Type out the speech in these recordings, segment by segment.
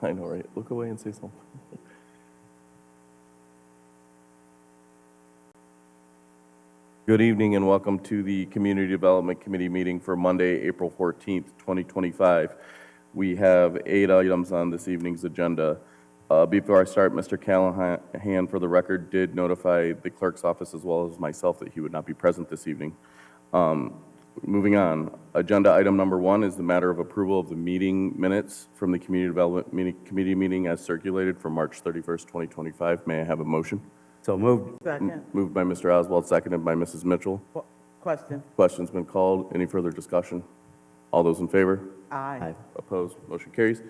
I know, right? Look away and say something. Good evening and welcome to the Community Development Committee meeting for Monday, April 14th, 2025. We have 8 items on this evening's agenda. Before I start, Mr. Callahan, for the record, did notify the clerk's office as well as myself that he would not be present this evening. Moving on, agenda item number 1 is the matter of approval of the meeting minutes from the Community Development Committee meeting as circulated for March 31st, 2025. May I have a motion? So moved. Second. Moved by Mr. Oswald, seconded by Mrs. Mitchell. Question. Question's been called. Any further discussion? All those in favor? Aye. Opposed? Motion carries.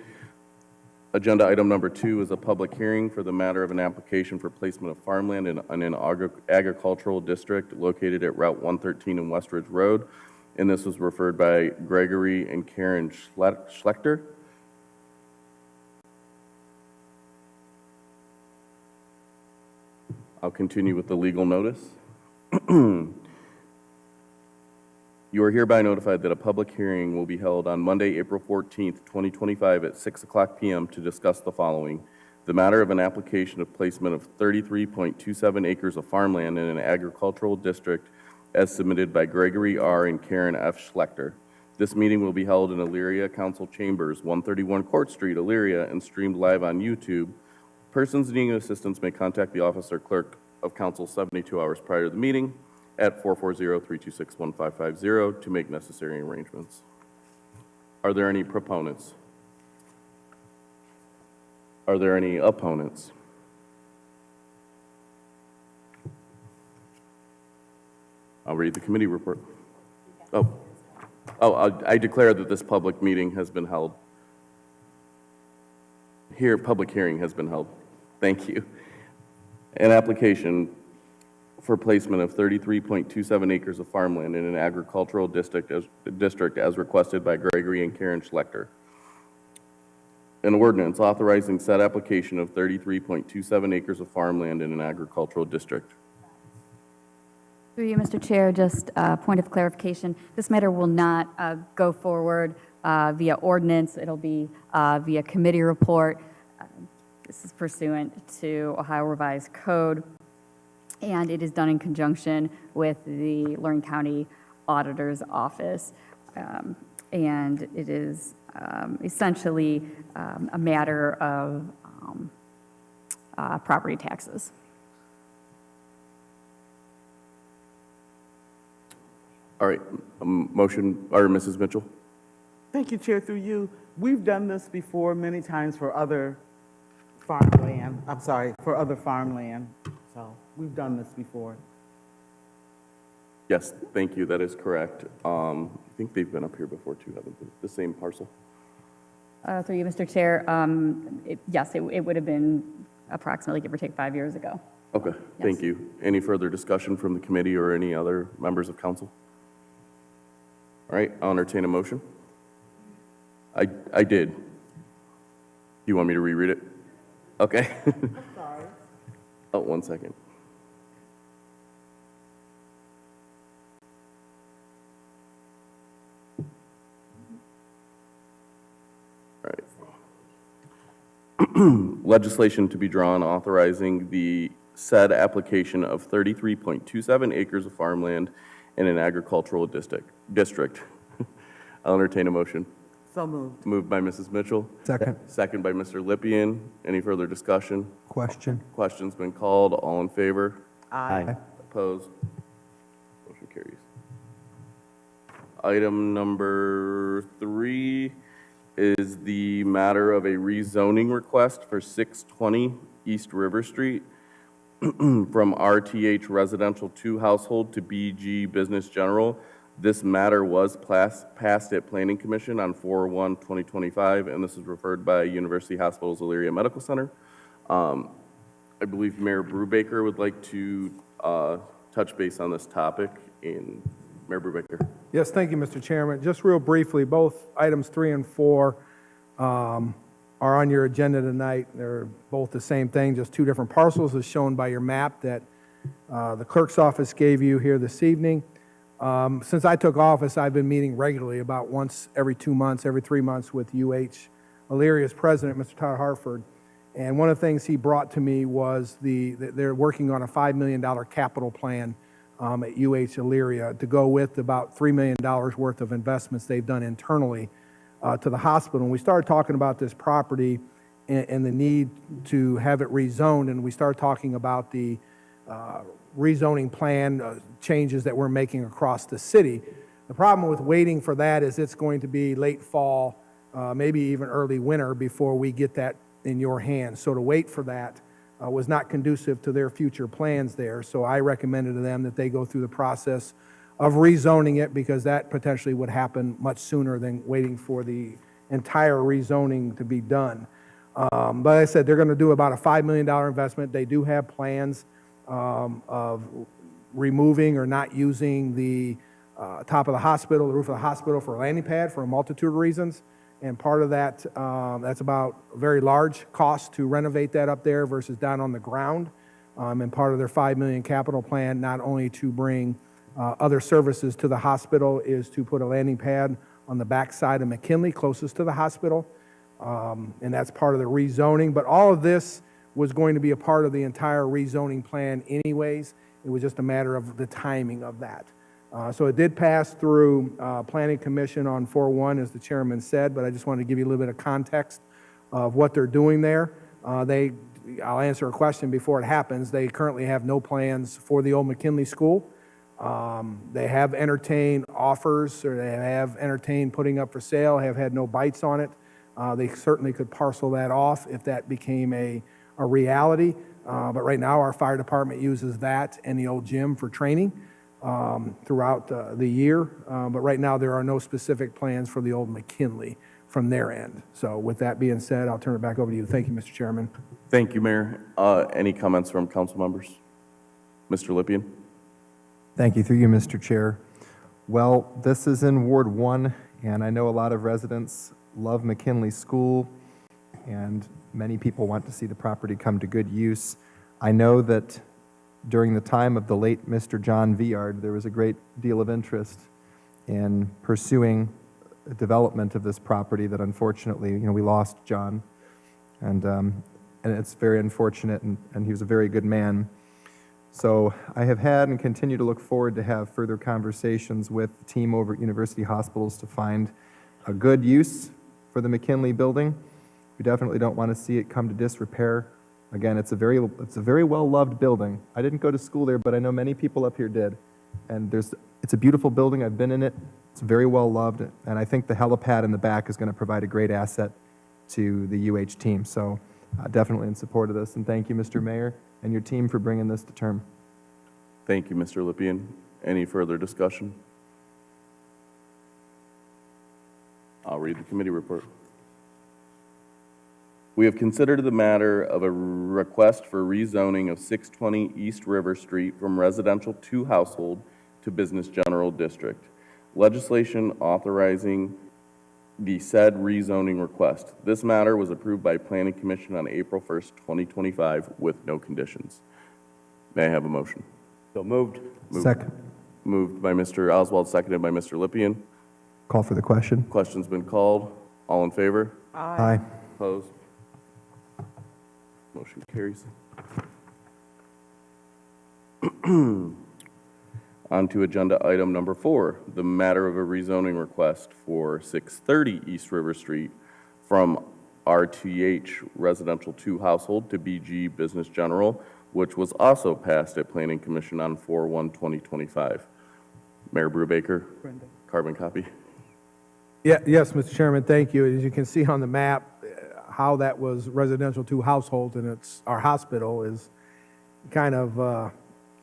Agenda item number 2 is a public hearing for the matter of an application for placement of farmland in an agricultural district located at Route 113 and West Ridge Road. And this was referred by Gregory and Karen Schlechter. I'll continue with the legal notice. You are hereby notified that a public hearing will be held on Monday, April 14th, 2025 at 6:00 p.m. to discuss the following: the matter of an application of placement of 33.27 acres of farmland in an agricultural district as submitted by Gregory R. and Karen F. Schlechter. This meeting will be held in Elyria Council Chambers, 131 Court Street, Elyria, and streamed live on YouTube. Persons needing assistance may contact the office or clerk of council 72 hours prior to the meeting at 440-326-1550 to make necessary arrangements. Are there any proponents? Are there any opponents? I'll read the committee report. I declare that this public meeting has been held. Public hearing has been held. Thank you. An application for placement of 33.27 acres of farmland in an agricultural district as requested by Gregory and Karen Schlechter. An ordinance authorizing said application of 33.27 acres of farmland in an agricultural district. Through you, Mr. Chair, just a point of clarification. This matter will not go forward via ordinance. It'll be via committee report. This is pursuant to Ohio Revised Code, and it is done in conjunction with the Lorraine County Auditor's Office. And it is essentially a matter of property taxes. All right, motion, or Mrs. Mitchell? Thank you, Chair, through you. We've done this before many times for other farmland. So we've done this before. Yes, thank you, that is correct. I think they've been up here before too, haven't they? The same parcel? Through you, Mr. Chair, yes, it would have been approximately, give or take, 5 years ago. Okay, thank you. Any further discussion from the committee or any other members of council? All right, I'll entertain a motion. I did. You want me to reread it? Okay. I'm sorry. Oh, 1 second. All right. Legislation to be drawn authorizing the said application of 33.27 acres of farmland in an agricultural district. I'll entertain a motion. So moved. Moved by Mrs. Mitchell. Second. Second by Mr. Lippian. Any further discussion? Question. Question's been called. All in favor? Aye. Opposed? Motion carries. Item number 3 is the matter of a rezoning request for 620 East River Street from RTH Residential 2 Household to BG Business General. This matter was passed at Planning Commission on 4/1/2025, and this is referred by University Hospitals Elyria Medical Center. I believe Mayor Brubaker would like to touch base on this topic. Mayor Brubaker. Yes, thank you, Mr. Chairman. Just real briefly, both items 3 and 4 are on your agenda tonight. They're both the same thing, just 2 different parcels as shown by your map that the clerk's office gave you here this evening. Since I took office, I've been meeting regularly, about once every 2 months, every 3 months with UH Illyria's president, Mr. Todd Hartford. And one of the things he brought to me was that they're working on a $5 million capital plan at UH Illyria to go with about $3 million worth of investments they've done internally to the hospital. And we started talking about this property and the need to have it rezoned, and we started talking about the rezoning plan changes that we're making across the city. The problem with waiting for that is it's going to be late fall, maybe even early winter before we get that in your hands. So to wait for that was not conducive to their future plans there. So I recommended to them that they go through the process of rezoning it, because that potentially would happen much sooner than waiting for the entire rezoning to be done. But I said they're going to do about a $5 million investment. They do have plans of removing or not using the top of the hospital, the roof of the hospital, for a landing pad for a multitude of reasons. And part of that, that's about a very large cost to renovate that up there versus down on the ground. And part of their $5 million capital plan, not only to bring other services to the hospital, is to put a landing pad on the backside of McKinley, closest to the hospital. And that's part of the rezoning. But all of this was going to be a part of the entire rezoning plan anyways. It was just a matter of the timing of that. So it did pass through Planning Commission on 4/1, as the chairman said, but I just wanted to give you a little bit of context of what they're doing there. I'll answer a question before it happens. They currently have no plans for the old McKinley School. They have entertained offers, or they have entertained putting up for sale, have had no bites on it. They certainly could parcel that off if that became a reality. But right now, our fire department uses that and the old gym for training throughout the year. But right now, there are no specific plans for the old McKinley from their end. So with that being said, I'll turn it back over to you. Thank you, Mr. Chairman. Thank you, Mayor. Any comments from council members? Mr. Lippian? Thank you. Through you, Mr. Chair. Well, this is in Ward 1, and I know a lot of residents love McKinley School, and many people want to see the property come to good use. I know that during the time of the late Mr. John Viard, there was a great deal of interest in pursuing development of this property that unfortunately, we lost John. And it's very unfortunate, and he was a very good man. So I have had and continue to look forward to have further conversations with the team over at University Hospitals to find a good use for the McKinley building. We definitely don't want to see it come to disrepair. Again, it's a very well-loved building. I didn't go to school there, but I know many people up here did. And it's a beautiful building. I've been in it. It's very well-loved. And I think the helipad in the back is going to provide a great asset to the UH team. So definitely in support of this. And thank you, Mr. Mayor, and your team for bringing this to term. Thank you, Mr. Lippian. Any further discussion? I'll read the committee report. We have considered the matter of a request for rezoning of 620 East River Street from residential to household to business general district. Legislation authorizing the said rezoning request. This matter was approved by Planning Commission on April 1st, 2025 with no conditions. May I have a motion? So moved. Second. Moved by Mr. Oswald, seconded by Mr. Lippian. Call for the question. Question's been called. All in favor? Aye. Opposed? Motion carries. On to agenda item number 4, the matter of a rezoning request for 630 East River Street from RTH Residential 2 Household to BG Business General, which was also passed at Planning Commission on 4/1/2025. Mayor Brubaker, carbon copy. Yes, Mr. Chairman, thank you. As you can see on the map, how that was residential to household and it's our hospital is kind of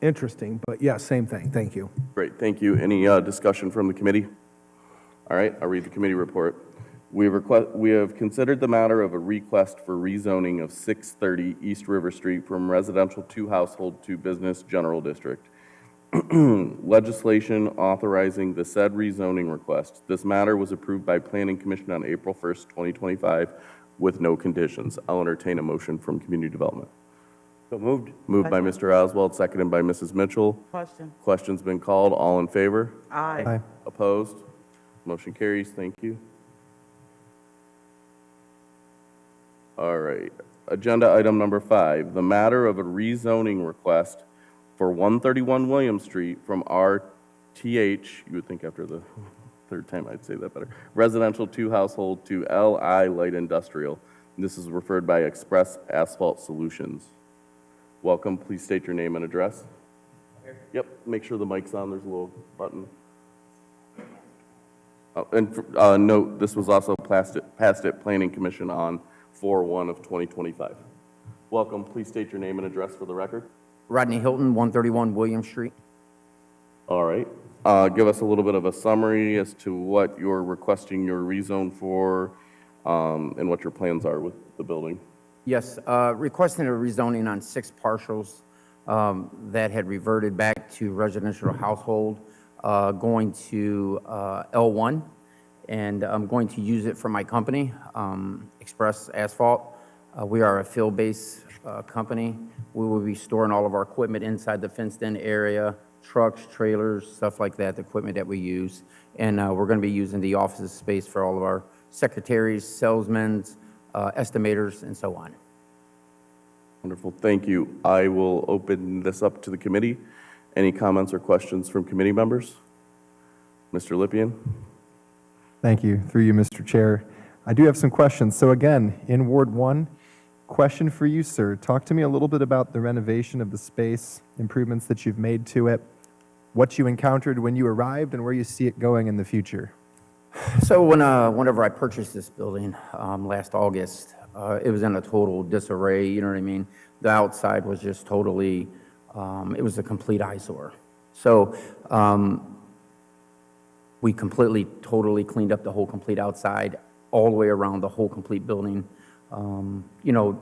interesting, but yes, same thing. Thank you. Great, thank you. Any discussion from the committee? All right, I'll read the committee report. We have considered the matter of a request for rezoning of 630 East River Street from residential to household to business general district. Legislation authorizing the said rezoning request. This matter was approved by Planning Commission on April 1st, 2025 with no conditions. I'll entertain a motion from Community Development. So moved. Moved by Mr. Oswald, seconded by Mrs. Mitchell. Question. Question's been called. All in favor? Aye. Opposed? Motion carries. Thank you. All right. Agenda item number 5, the matter of a rezoning request for 131 William Street from RTH, you would think after the third time I'd say that better, residential 2 household to LI light industrial. This is referred by Express Asphalt Solutions. Welcome. Please state your name and address. Yep. Make sure the mic's on. There's a little button. And note, this was also passed at Planning Commission on 4/1 of 2025. Welcome. Please state your name and address for the record. Rodney Hilton, 131 William Street. All right. Give us a little bit of a summary as to what you're requesting your rezone for, and what your plans are with the building. Yes, requesting a rezoning on 6 parcels that had reverted back to residential household, going to L1, and I'm going to use it for my company, Express Asphalt. We are a field-based company. We will be storing all of our equipment inside the fenced-in area, trucks, trailers, stuff like that, the equipment that we use. And we're going to be using the office space for all of our secretaries, salesmen, estimators, and so on. Wonderful. Thank you. I will open this up to the committee. Any comments or questions from committee members? Mr. Lippian? Thank you. Through you, Mr. Chair. I do have some questions. So again, in Ward 1, question for you, sir. Talk to me a little bit about the renovation of the space, improvements that you've made to it, what you encountered when you arrived, and where you see it going in the future. So whenever I purchased this building last August, it was in a total disarray, you know what I mean? The outside was just totally, it was a complete eyesore. So we totally cleaned up the whole complete outside, all the way around the whole complete building. You know,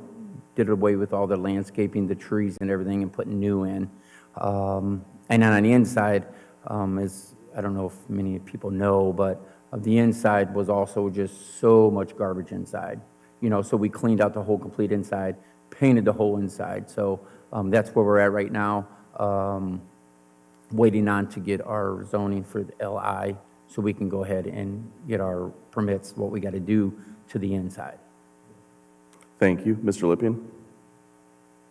did away with all the landscaping, the trees and everything, and put new in. And then on the inside, is, I don't know if many people know, but the inside was also just so much garbage inside. You know, so we cleaned out the whole complete inside, painted the whole inside. So that's where we're at right now, waiting on to get our zoning for the LI so we can go ahead and get our permits, what we got to do to the inside. Thank you. Mr. Lippian?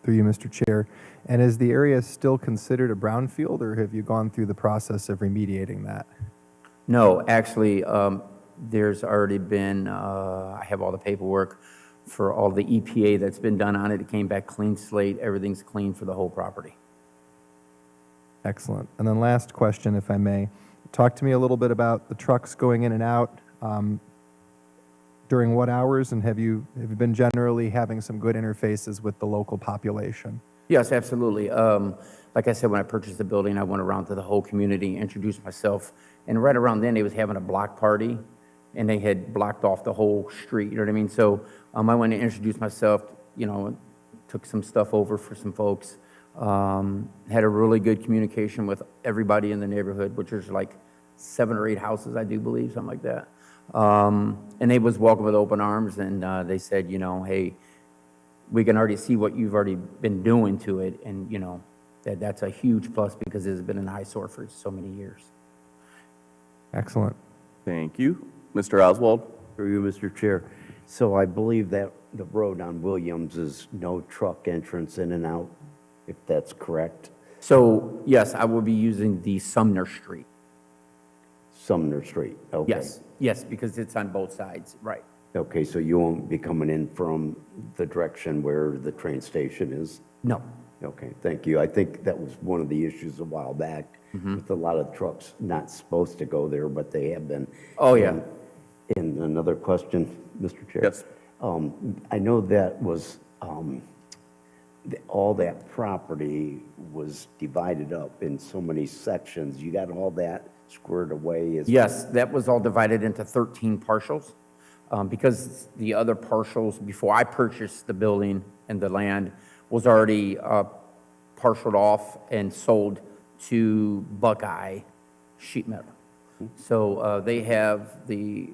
Through you, Mr. Chair. And is the area still considered a brownfield, or have you gone through the process of remediating that? No, actually, there's already been, I have all the paperwork for all the EPA that's been done on it. It came back clean slate. Everything's clean for the whole property. Excellent. And then last question, if I may. Talk to me a little bit about the trucks going in and out. During what hours, and have you been generally having some good interfaces with the local population? Yes, absolutely. Like I said, when I purchased the building, I went around to the whole community, introduced myself, and right around then, they was having a block party, and they had blocked off the whole street, you know what I mean? So I went and introduced myself, you know, took some stuff over for some folks, had a really good communication with everybody in the neighborhood, which is like 7 or 8 houses, I do believe, something like that. And they was welcome with open arms, and they said, you know, hey, we can already see what you've already been doing to it, and, you know, that's a huge plus because it's been an eyesore for so many years. Excellent. Thank you. Mr. Oswald? Through you, Mr. Chair. So I believe that the road on Williams is no truck entrance in and out, if that's correct. So, yes, I will be using the Sumner Street. Sumner Street, okay. Yes, yes, because it's on both sides, right. Okay, so you won't be coming in from the direction where the train station is? No. Okay, thank you. I think that was one of the issues a while back with a lot of trucks not supposed to go there, but they have been. Oh, yeah. And another question, Mr. Chair? Yes. I know that was, all that property was divided up in so many sections. You got all that squared away? Yes, that was all divided into 13 parcels. Because the other parcels, before I purchased the building and the land, was already parceled off and sold to Buckeye Sheet Metal. So they have the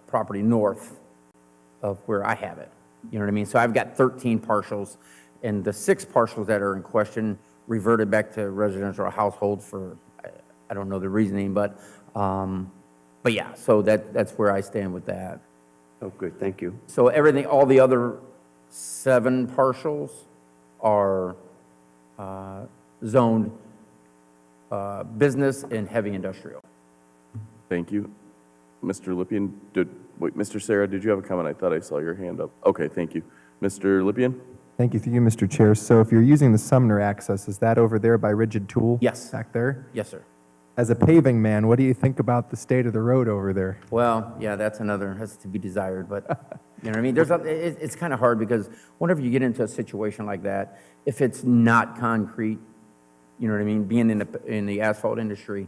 property north of where I have it. You know what I mean? So I've got 13 parcels, and the 6 parcels that are in question reverted back to residential household for, I don't know the reasoning, but yeah, so that's where I stand with that. Oh, good, thank you. So everything, all the other 7 parcels are zoned business and heavy industrial. Thank you. Mr. Lippian, wait, Mr. Sarah, did you have a comment? I thought I saw your hand up. Okay, thank you. Mr. Lippian? Thank you through you, Mr. Chair. So if you're using the Sumner access, is that over there by Rigid Tool? Yes. Back there? Yes, sir. As a paving man, what do you think about the state of the road over there? Well, yeah, that's to be desired, but, you know what I mean? It's kind of hard because whenever you get into a situation like that, if it's not concrete, you know what I mean, being in the asphalt industry,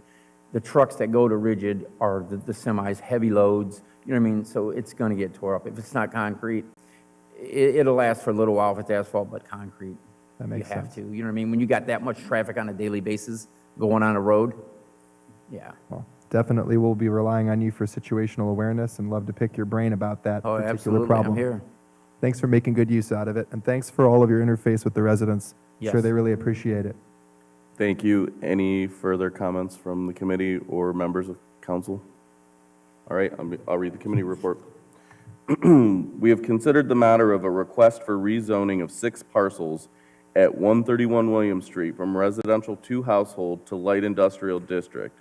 the trucks that go to Rigid are the semis, heavy loads, you know what I mean? So it's going to get tore up. If it's not concrete, it'll last for a little while if it's asphalt, but concrete, That makes you have sense. to. You know what I mean? When you got that much traffic on a daily basis going on a road, yeah. Well, definitely we'll be relying on you for situational awareness and love to pick your brain about that Oh, particular absolutely, problem. I'm here. Thanks for making good use out of it, and thanks for all of your interface with the residents. Sure, Yes. they really appreciate it. Thank you. Any further comments from the committee or members of council? All right, I'll read the committee report. We have considered the matter of a request for rezoning of 6 parcels at 131 William Street from residential to household to light industrial district.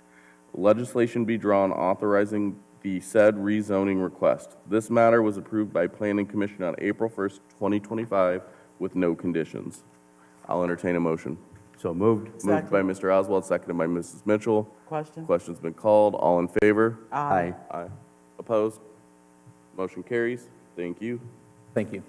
Legislation be drawn authorizing the said rezoning request. This matter was approved by Planning Commission on April 1st, 2025, with no conditions. I'll entertain a motion. So moved. Moved by Mr. Oswald, seconded by Mrs. Mitchell. Question? Question's been called. All in favor? Aye. Aye. Opposed? Motion carries. Thank you. Thank you.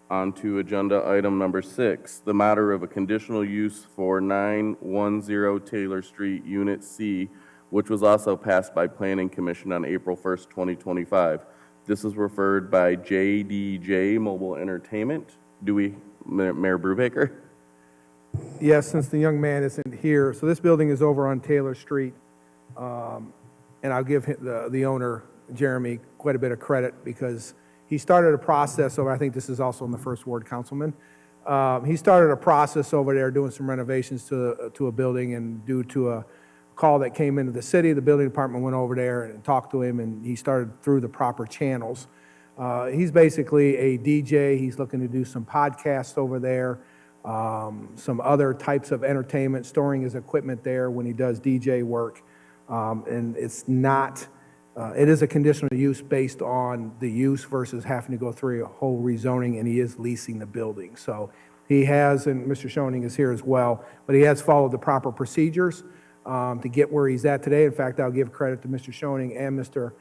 On to agenda item number 6, the matter of a conditional use for 910 Taylor Street, Unit C, which was also passed by Planning Commission on April 1st, 2025. This is referred by JDJ Mobile Entertainment. Mayor Brubaker? Yes, since the young man isn't here, so this building is over on Taylor Street, and I'll give the owner, Jeremy, quite a bit of credit because he started a process over, I think this is also in the First Ward, Councilman. He started a process over there doing some renovations to a building, and due to a call that came into the city, the building department went over there and talked to him, and he started through the proper channels. He's basically a DJ. He's looking to do some podcasts over there, some other types of entertainment, storing his equipment there when he does DJ work. And it's not, it is a conditional use based on the use versus having to go through a whole rezoning, and he is leasing the building. So he has, and Mr. Schoening is here as well, but he has followed the proper procedures to get where he's at today. In fact, I'll give credit to Mr. Schoening and Mr.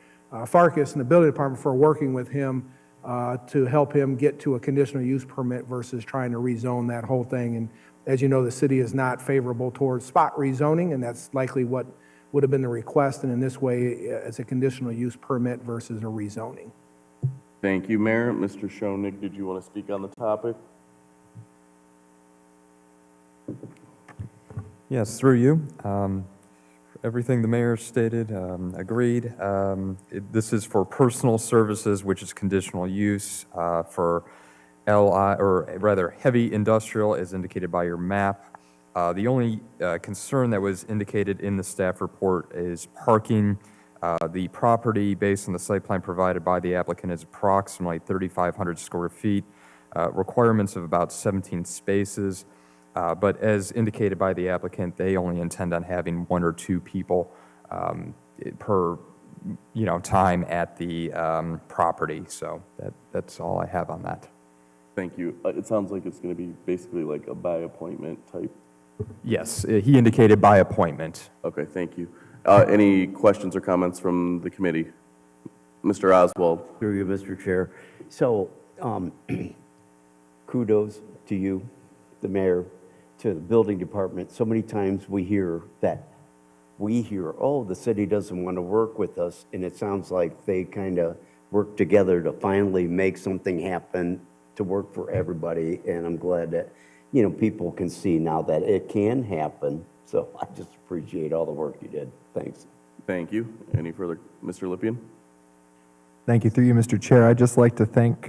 Farkas and the building department for working with him to help him get to a conditional use permit versus trying to rezone that whole thing. And as you know, the city is not favorable towards spot rezoning, and that's likely what would have been the request, and in this way, it's a conditional use permit versus a rezoning. Thank you, Mayor. Mr. Schoenig, did you want to speak on the topic? Yes, through you. Everything the mayor stated, agreed. This is for personal services, which is conditional use for LI, or rather heavy industrial as indicated by your map. The only concern that was indicated in the staff report is parking. The property, based on the site plan provided by the applicant, is approximately 3,500 square feet, requirements of about 17 spaces. But as indicated by the applicant, they only intend on having 1 or 2 people per, time at the property. So that's all I have on that. Thank you. It sounds like it's going to be basically like a by appointment type. Yes, he indicated by appointment. Okay, thank you. Any questions or comments from the committee? Mr. Oswald? Through you, Mr. Chair. So, kudos to you, the mayor, to the building department. So many times we hear, oh, the city doesn't want to work with us, and it sounds like they kind of work together to finally make something happen to work for everybody, and I'm glad that, people can see now that it can happen. So I just appreciate all the work you did. Thanks. Thank you. Any further? Mr. Lippian? Thank you. Through you, Mr. Chair, I'd just like to thank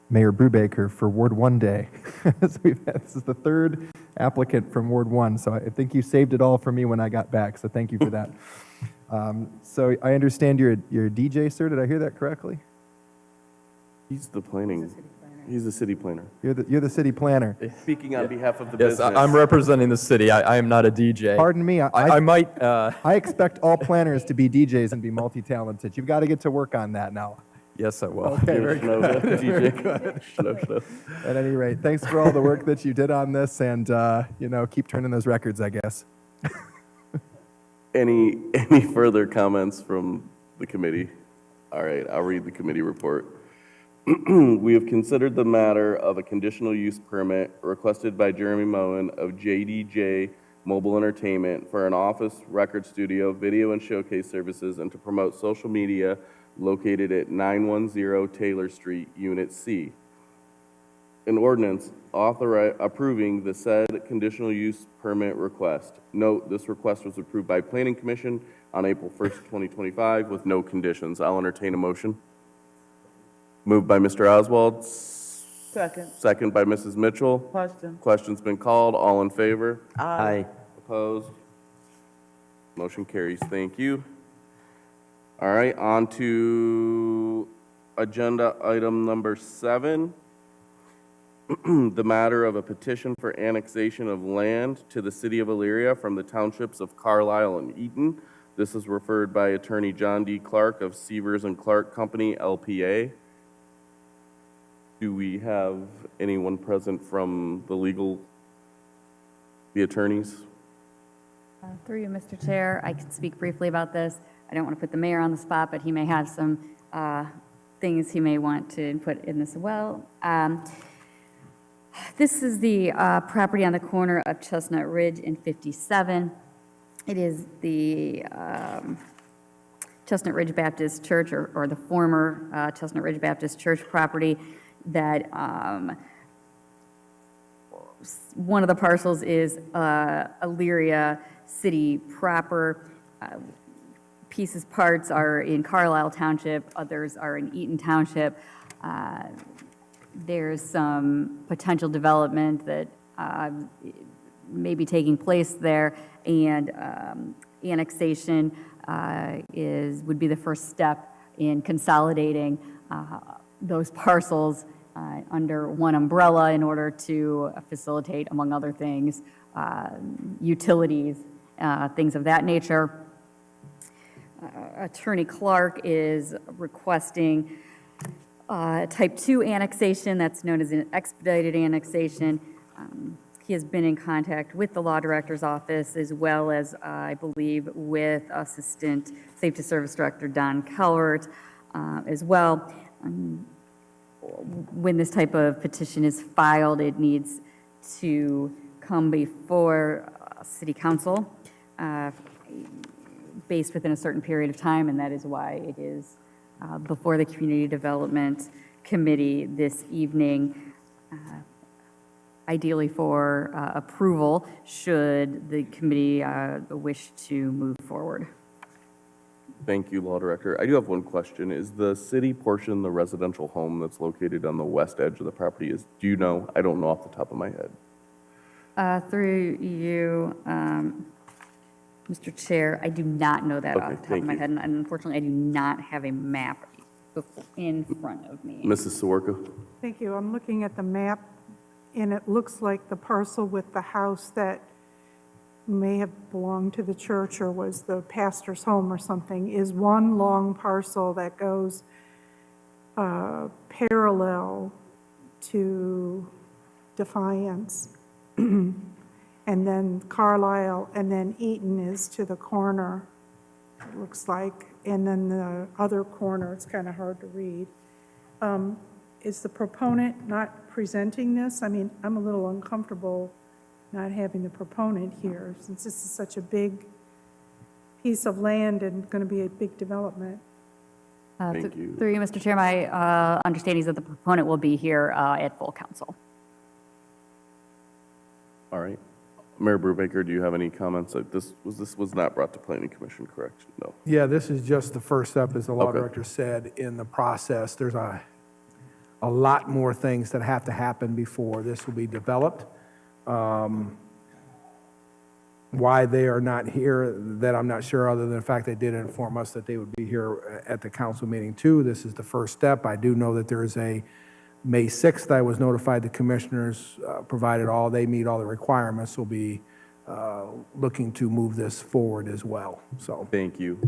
Mayor Brubaker for Ward 1 Day. This is the 3rd applicant from Ward 1, so I think you saved it all for me when I got back, so thank you for that. So I understand you're a DJ, sir. Did I hear that correctly? He's the planning, he's the city planner. You're the city planner. Speaking on behalf of the Yes, business. I'm representing the city. I am not a DJ. Pardon me. I might, I expect all planners to be DJs and be multi-talented. You've got to get to work on that now. yes, I will. Okay, very good. DJ. Shlo. At any rate, thanks for all the work that you did on this, and keep turning those records, I guess. Any further comments from the committee? All right, I'll read the committee report. We have considered the matter of a conditional use permit requested by Jeremy Moen of JDJ Mobile Entertainment for an office, record studio, video and showcase services, and to promote social media located at 910 Taylor Street, Unit C. An ordinance approving the said conditional use permit request. Note, this request was approved by Planning Commission on April 1st, 2025, with no conditions. I'll entertain a motion. Moved by Mr. Oswald, Second. second by Mrs. Mitchell. Question. Question's been called. All in favor? Aye. Opposed? Motion carries. Thank you. All right, on to agenda item number 7. The matter of a petition for annexation of land to the city of Elyria from the townships of Carlisle and Eaton. This is referred by Attorney John D. Clark of Severs and Clark Company, LPA. Do we have anyone present from the attorneys? Through you, Mr. Chair, I can speak briefly about this. I don't want to put the mayor on the spot, but he may have some things he may want to input in this as well. This is the property on the corner of Chestnut Ridge and 57. It is the Chestnut Ridge Baptist Church, or the former Chestnut Ridge Baptist Church property that one of the parcels is Elyria City proper. Parts are in Carlisle Township, others are in Eaton Township. There's some potential development that may be taking place there, and annexation would be the first step in consolidating those parcels under one umbrella in order to facilitate, among other things, utilities, things of that nature. Attorney Clark is requesting type 2 annexation, that's known as an expedited annexation. He has been in contact with the law director's office, as well as, I believe, with Assistant Safety Service Director Don Calvert as well. When this type of petition is filed, it needs to come before City Council based within a certain period of time, and that is why it is before the Community Development Committee this evening, ideally for approval, should the committee wish to move forward. Thank you, Law Director. I do have one question. Is the city portion the residential home that's located on the west edge of the property? Do you know? I don't know off the top of my head. Through you, Mr. Chair, I do not know that Okay, off the top thank of my you. head, and unfortunately, I do not have a map in front of me. Mrs. Sawarka? Thank you. I'm looking at the map, and it looks like the parcel with the house that may have belonged to the church or was the pastor's home or something is one long parcel that goes parallel to Defiance. And then Carlisle, and then Eaton is to the corner, it looks like. And then the other corner, it's kind of hard to read. Is the proponent not presenting this? I mean, I'm a little uncomfortable not having the proponent here, since this is such a big piece of land and going to be a big development. Thank you. Through you, Mr. Chair, my understanding is that the proponent will be here at full council. All right. Mayor Brubaker, do you have any comments? This was not brought to Planning Commission, correct? No. Yeah, this is just the first step, as the law Okay. director said, in the process. There's a lot more things that have to happen before this will be developed. Why they are not here, that I'm not sure, other than the fact they did inform us that they would be here at the council meeting too. This is the first step. I do know that there is a May 6th, I was notified the commissioners, provided they meet all the requirements, will be looking to move this forward as well, so. Thank you.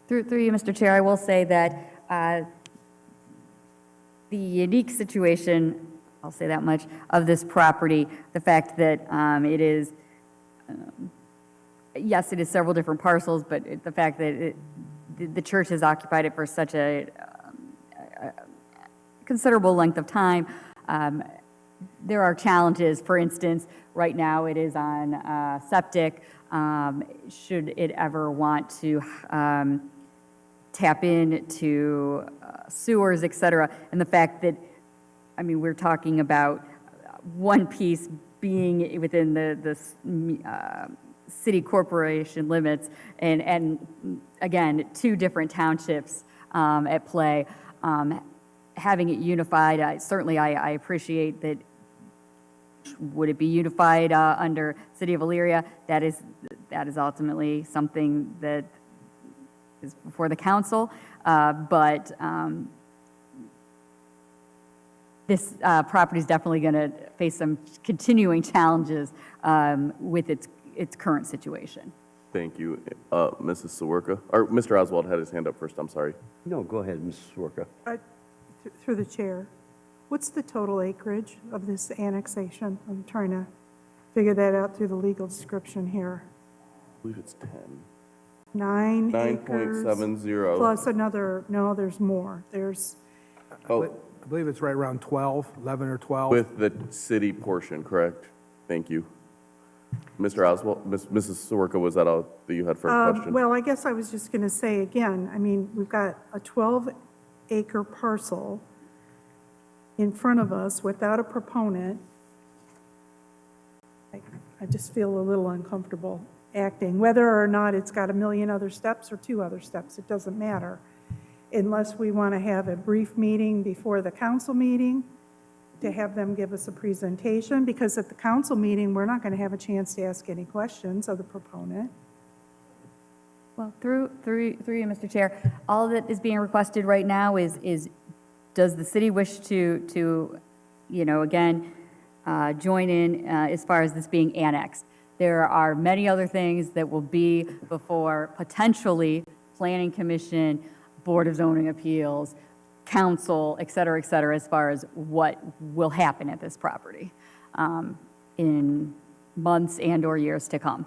Through you, Mr. Chair, I will say that the unique situation, I'll say that much, of this property, the fact that it is, yes, it is several different parcels, but the fact that the church has occupied it for such a considerable length of time, there are challenges. For instance, right now it is on septic. Should it ever want to tap into sewers, et cetera, and the fact that, I mean, we're talking about one piece being within the city corporation limits, and again, two different townships at play. Having it unified, certainly I appreciate that. Would it be unified under City of Elyria? That is ultimately something that is before the council, but this property is definitely going to face some continuing challenges with its current situation. Thank you. Mrs. Sawerka, or Mr. Oswald had his hand up first, I'm sorry. No, go ahead, Mrs. Swerka. Through the chair, what's the total acreage of this annexation? I'm trying to figure that out through the legal description here. I believe it's 10. 9 acres. 9.70. Plus another, no, there's more. There's, Oh, I believe it's right around 12, 11 or 12. with the city portion, correct? Thank you. Mr. Oswald, Mrs. Sawerka, was that all that you had for a question? well, I guess I was just going to say again, I mean, we've got a 12-acre parcel in front of us without a proponent. I just feel a little uncomfortable acting, whether or not it's got a million other steps or 2 other steps, it doesn't matter. Unless we want to have a brief meeting before the council meeting to have them give us a presentation, because at the council meeting, we're not going to have a chance to ask any questions of the proponent. Well, through you, Mr. Chair, all that is being requested right now is does the city wish to again, join in as far as this being annexed? There are many other things that will be before potentially Planning Commission, Board of Zoning Appeals, Council, et cetera, as far as what will happen at this property in months and/or years to come.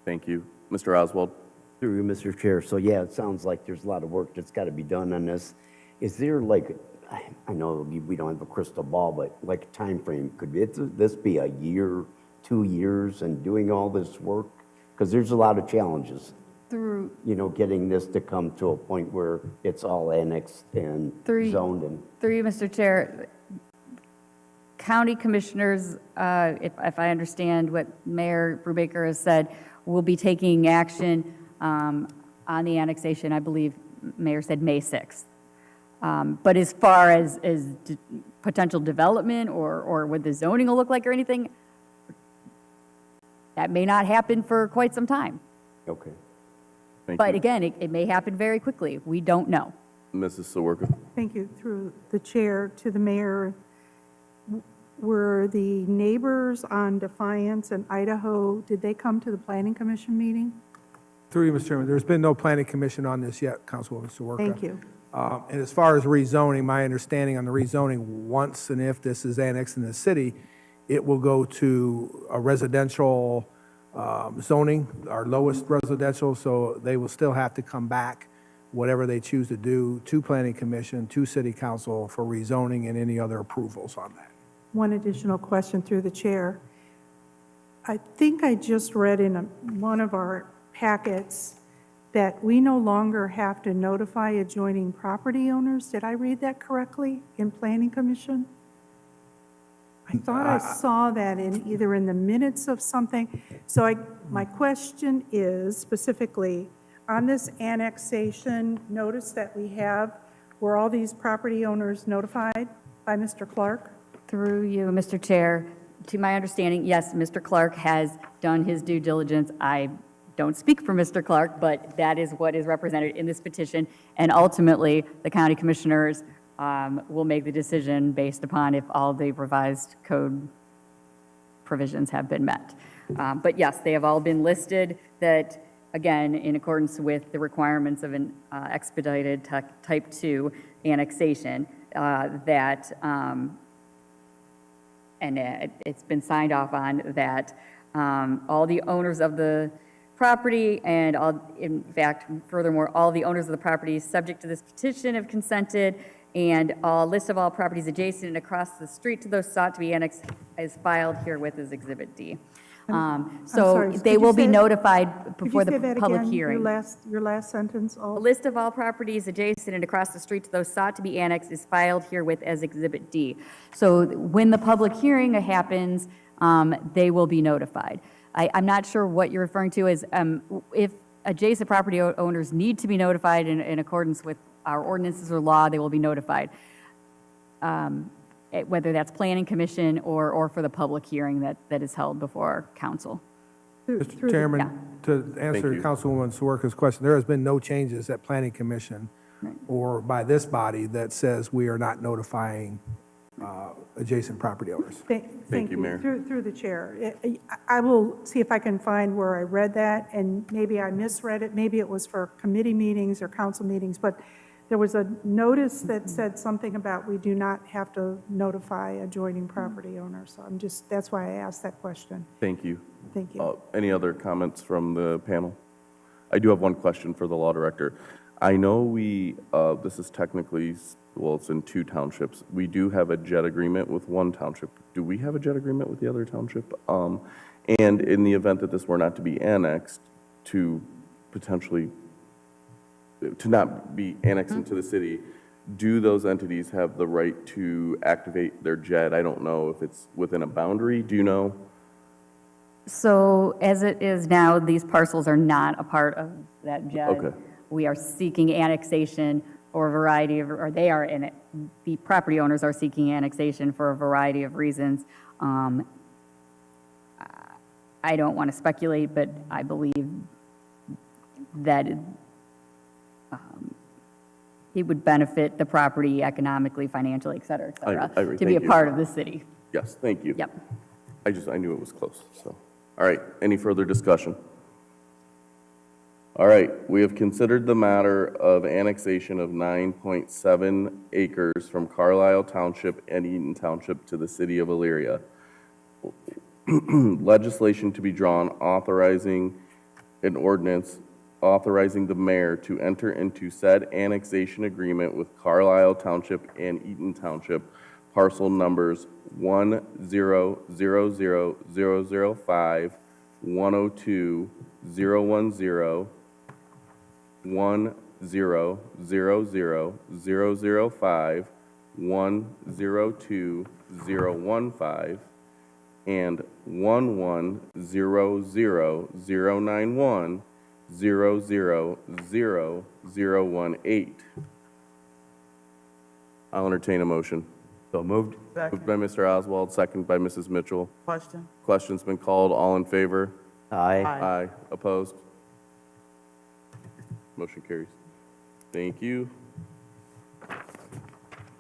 Thank you. Mr. Oswald? Through you, Mr. Chair. So yeah, it sounds like there's a lot of work that's got to be done on this. Is there like, I know we don't have a crystal ball, but like a time frame, could this be a year, 2 years and doing all this work? Because there's a lot of challenges. Through Getting this to come to a point where it's all annexed and zoned and. Through you, Mr. Chair, county commissioners, if I understand what Mayor Brubaker has said, will be taking action on the annexation, I believe Mayor said May 6th. But as far as potential development or what the zoning will look like or anything, that may not happen for quite some time. Okay. Thank But you. again, it may happen very quickly. We don't know. Mrs. Sawerka? Thank you. Through the chair to the mayor, were the neighbors on Defiance and Idaho, did they come to the Planning Commission meeting? Through you, Mr. Chairman, there's been no planning commission on this yet, Councilwoman Sawerka. Thank you. And as far as rezoning, my understanding on the rezoning, once and if this is annexed in the city, it will go to a residential zoning, our lowest residential, so they will still have to come back, whatever they choose to do, to Planning Commission, to City Council for rezoning and any other approvals on that. One additional question through the chair. I think I just read in one of our packets that we no longer have to notify adjoining property owners. Did I read that correctly in Planning Commission? I thought I saw that either in the minutes of something. So my question is specifically, on this annexation notice that we have, were all these property owners notified by Mr. Clark? Through you, Mr. Chair, to my understanding, yes, Mr. Clark has done his due diligence. I don't speak for Mr. Clark, but that is what is represented in this petition. And ultimately, the county commissioners will make the decision based upon if all the revised code provisions have been met. But yes, they have all been listed that, again, in accordance with the requirements of an expedited type 2 annexation, it's been signed off on that all the owners of the property and in fact, furthermore, all the owners of the property subject to this petition have consented, and a list of all properties adjacent and across the street to those sought to be annexed is filed herewith as Exhibit D. So sorry, they could you will be say- notified Could you before say the that public again, hearing. Your last sentence? A list of all properties adjacent and across the street to those sought to be annexed is filed herewith as Exhibit D. So when the public hearing happens, they will be notified. I'm not sure what you're referring to as, if adjacent property owners need to be notified in accordance with our ordinances or law, they will be notified. Whether that's planning commission or for the public hearing that is held before council. Mr. Chairman, to answer you. Councilwoman Swerka's question, there has been no changes at Planning Commission or by this body that says we are not notifying adjacent property owners. Thank you, Mayor. Through the chair. I will see if I can find where I read that, and maybe I misread it. Maybe it was for committee meetings or council meetings, but there was a notice that said something about we do not have to notify adjoining property owners. So that's why I asked that question. Thank you. Thank you. Any other comments from the panel? I do have one question for the law director. I know this is technically, well, it's in 2 townships. We do have a jet agreement with one township. Do we have a jet agreement with the other township? And in the event that this were not to be annexed, to not be annexed into the city, do those entities have the right to activate their jet? I don't know if it's within a boundary. Do you know? So as it is now, these parcels are not a part of that JED. Okay. We are seeking annexation for a variety of, or they are in it, the property owners are seeking annexation for a variety of reasons. I don't want to speculate, but I believe that it would benefit the property economically, financially, et cetera, I agree. to be a Thank you. part of the city. Yes, thank you. Yep. I knew it was close, so. All right, any further discussion? All right, we have considered the matter of annexation of 9.7 acres from Carlisle Township and Eaton Township to the city of Elyria. Legislation to be drawn authorizing an ordinance authorizing the mayor to enter into said annexation agreement with Carlisle Township and Eaton Township, parcel numbers 1000005, 102, 010, 1000005, 102015, and 110091, 000018. I'll entertain a motion. So moved? Moved by Mr. Oswald, second by Mrs. Mitchell. Question? Question's been called. All in favor? Aye. Aye. Opposed? Motion carries. Thank you.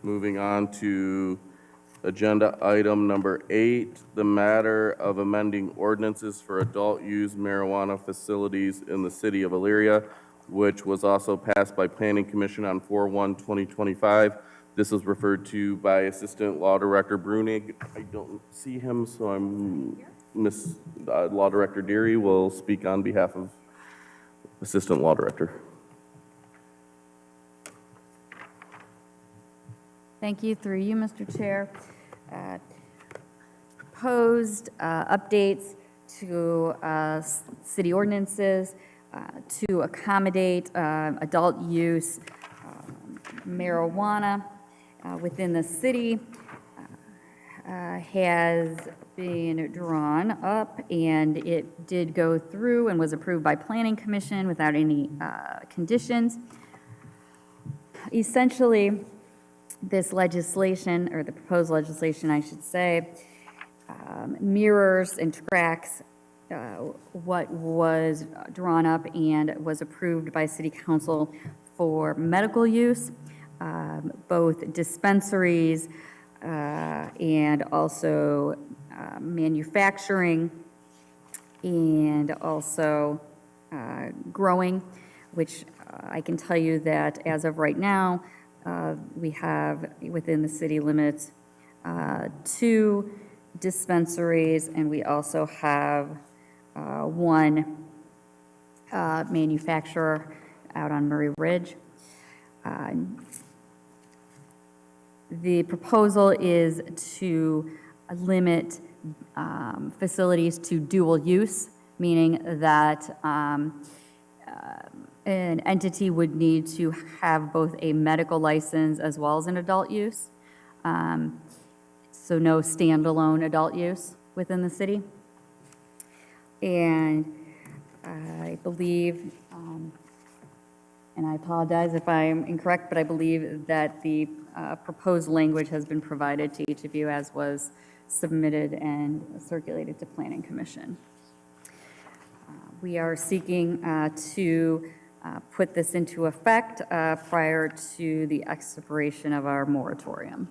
Moving on to agenda item number 8, the matter of amending ordinances for adult use marijuana facilities in the city of Elyria, which was also passed by Planning Commission on 4/1/2025. This was referred to by Assistant Law Director Brunig. I don't see him, so Law Director Deary will speak on behalf of Assistant Law Director. Thank you. Through you, Mr. Chair. Proposed updates to city ordinances to accommodate adult use marijuana within the city has been drawn up, and it did go through and was approved by Planning Commission without any conditions. Essentially, this legislation, or the proposed legislation, I should say, mirrors and tracks what was drawn up and was approved by City Council for medical use, both dispensaries and also manufacturing and also growing, which I can tell you that as of right now, we have within the city limits 2 dispensaries, and we also have 1 manufacturer out on Murray Ridge. The proposal is to limit facilities to dual use, meaning that an entity would need to have both a medical license as well as an adult use. So no standalone adult use within the city. And I believe, and I apologize if I'm incorrect, but I believe that the proposed language has been provided to each of you as was submitted and circulated to Planning Commission. We are seeking to put this into effect prior to the expiration of our moratorium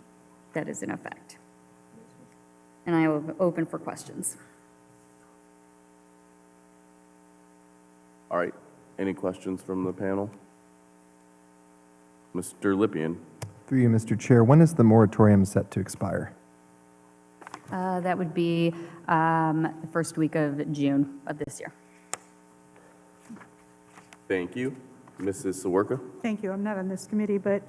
that is in effect. And I will open for questions. All right, any questions from the panel? Mr. Lippian? Through you, Mr. Chair, when is the moratorium set to expire? That would be the first week of June of this year. Thank you. Mrs. Sawerka? Thank you. I'm not on this committee, but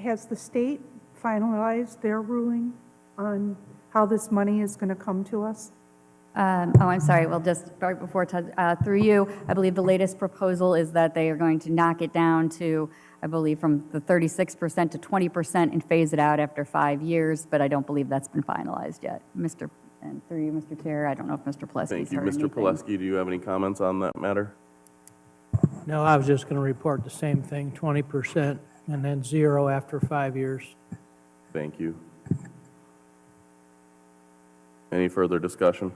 has the state finalized their ruling on how this money is going to come to us? I'm sorry, well, just right before, through you, I believe the latest proposal is that they are going to knock it down to, I believe, from the 36% to 20% and phase it out after 5 years, but I don't believe that's been finalized yet. And through you, Mr. Chair, I don't know if Mr. Pileski's Thank you. heard Mr. anything. Pileski, do you have any comments on that matter? No, I was just going to report the same thing, 20% and then 0 after 5 years. Thank you. Any further discussion?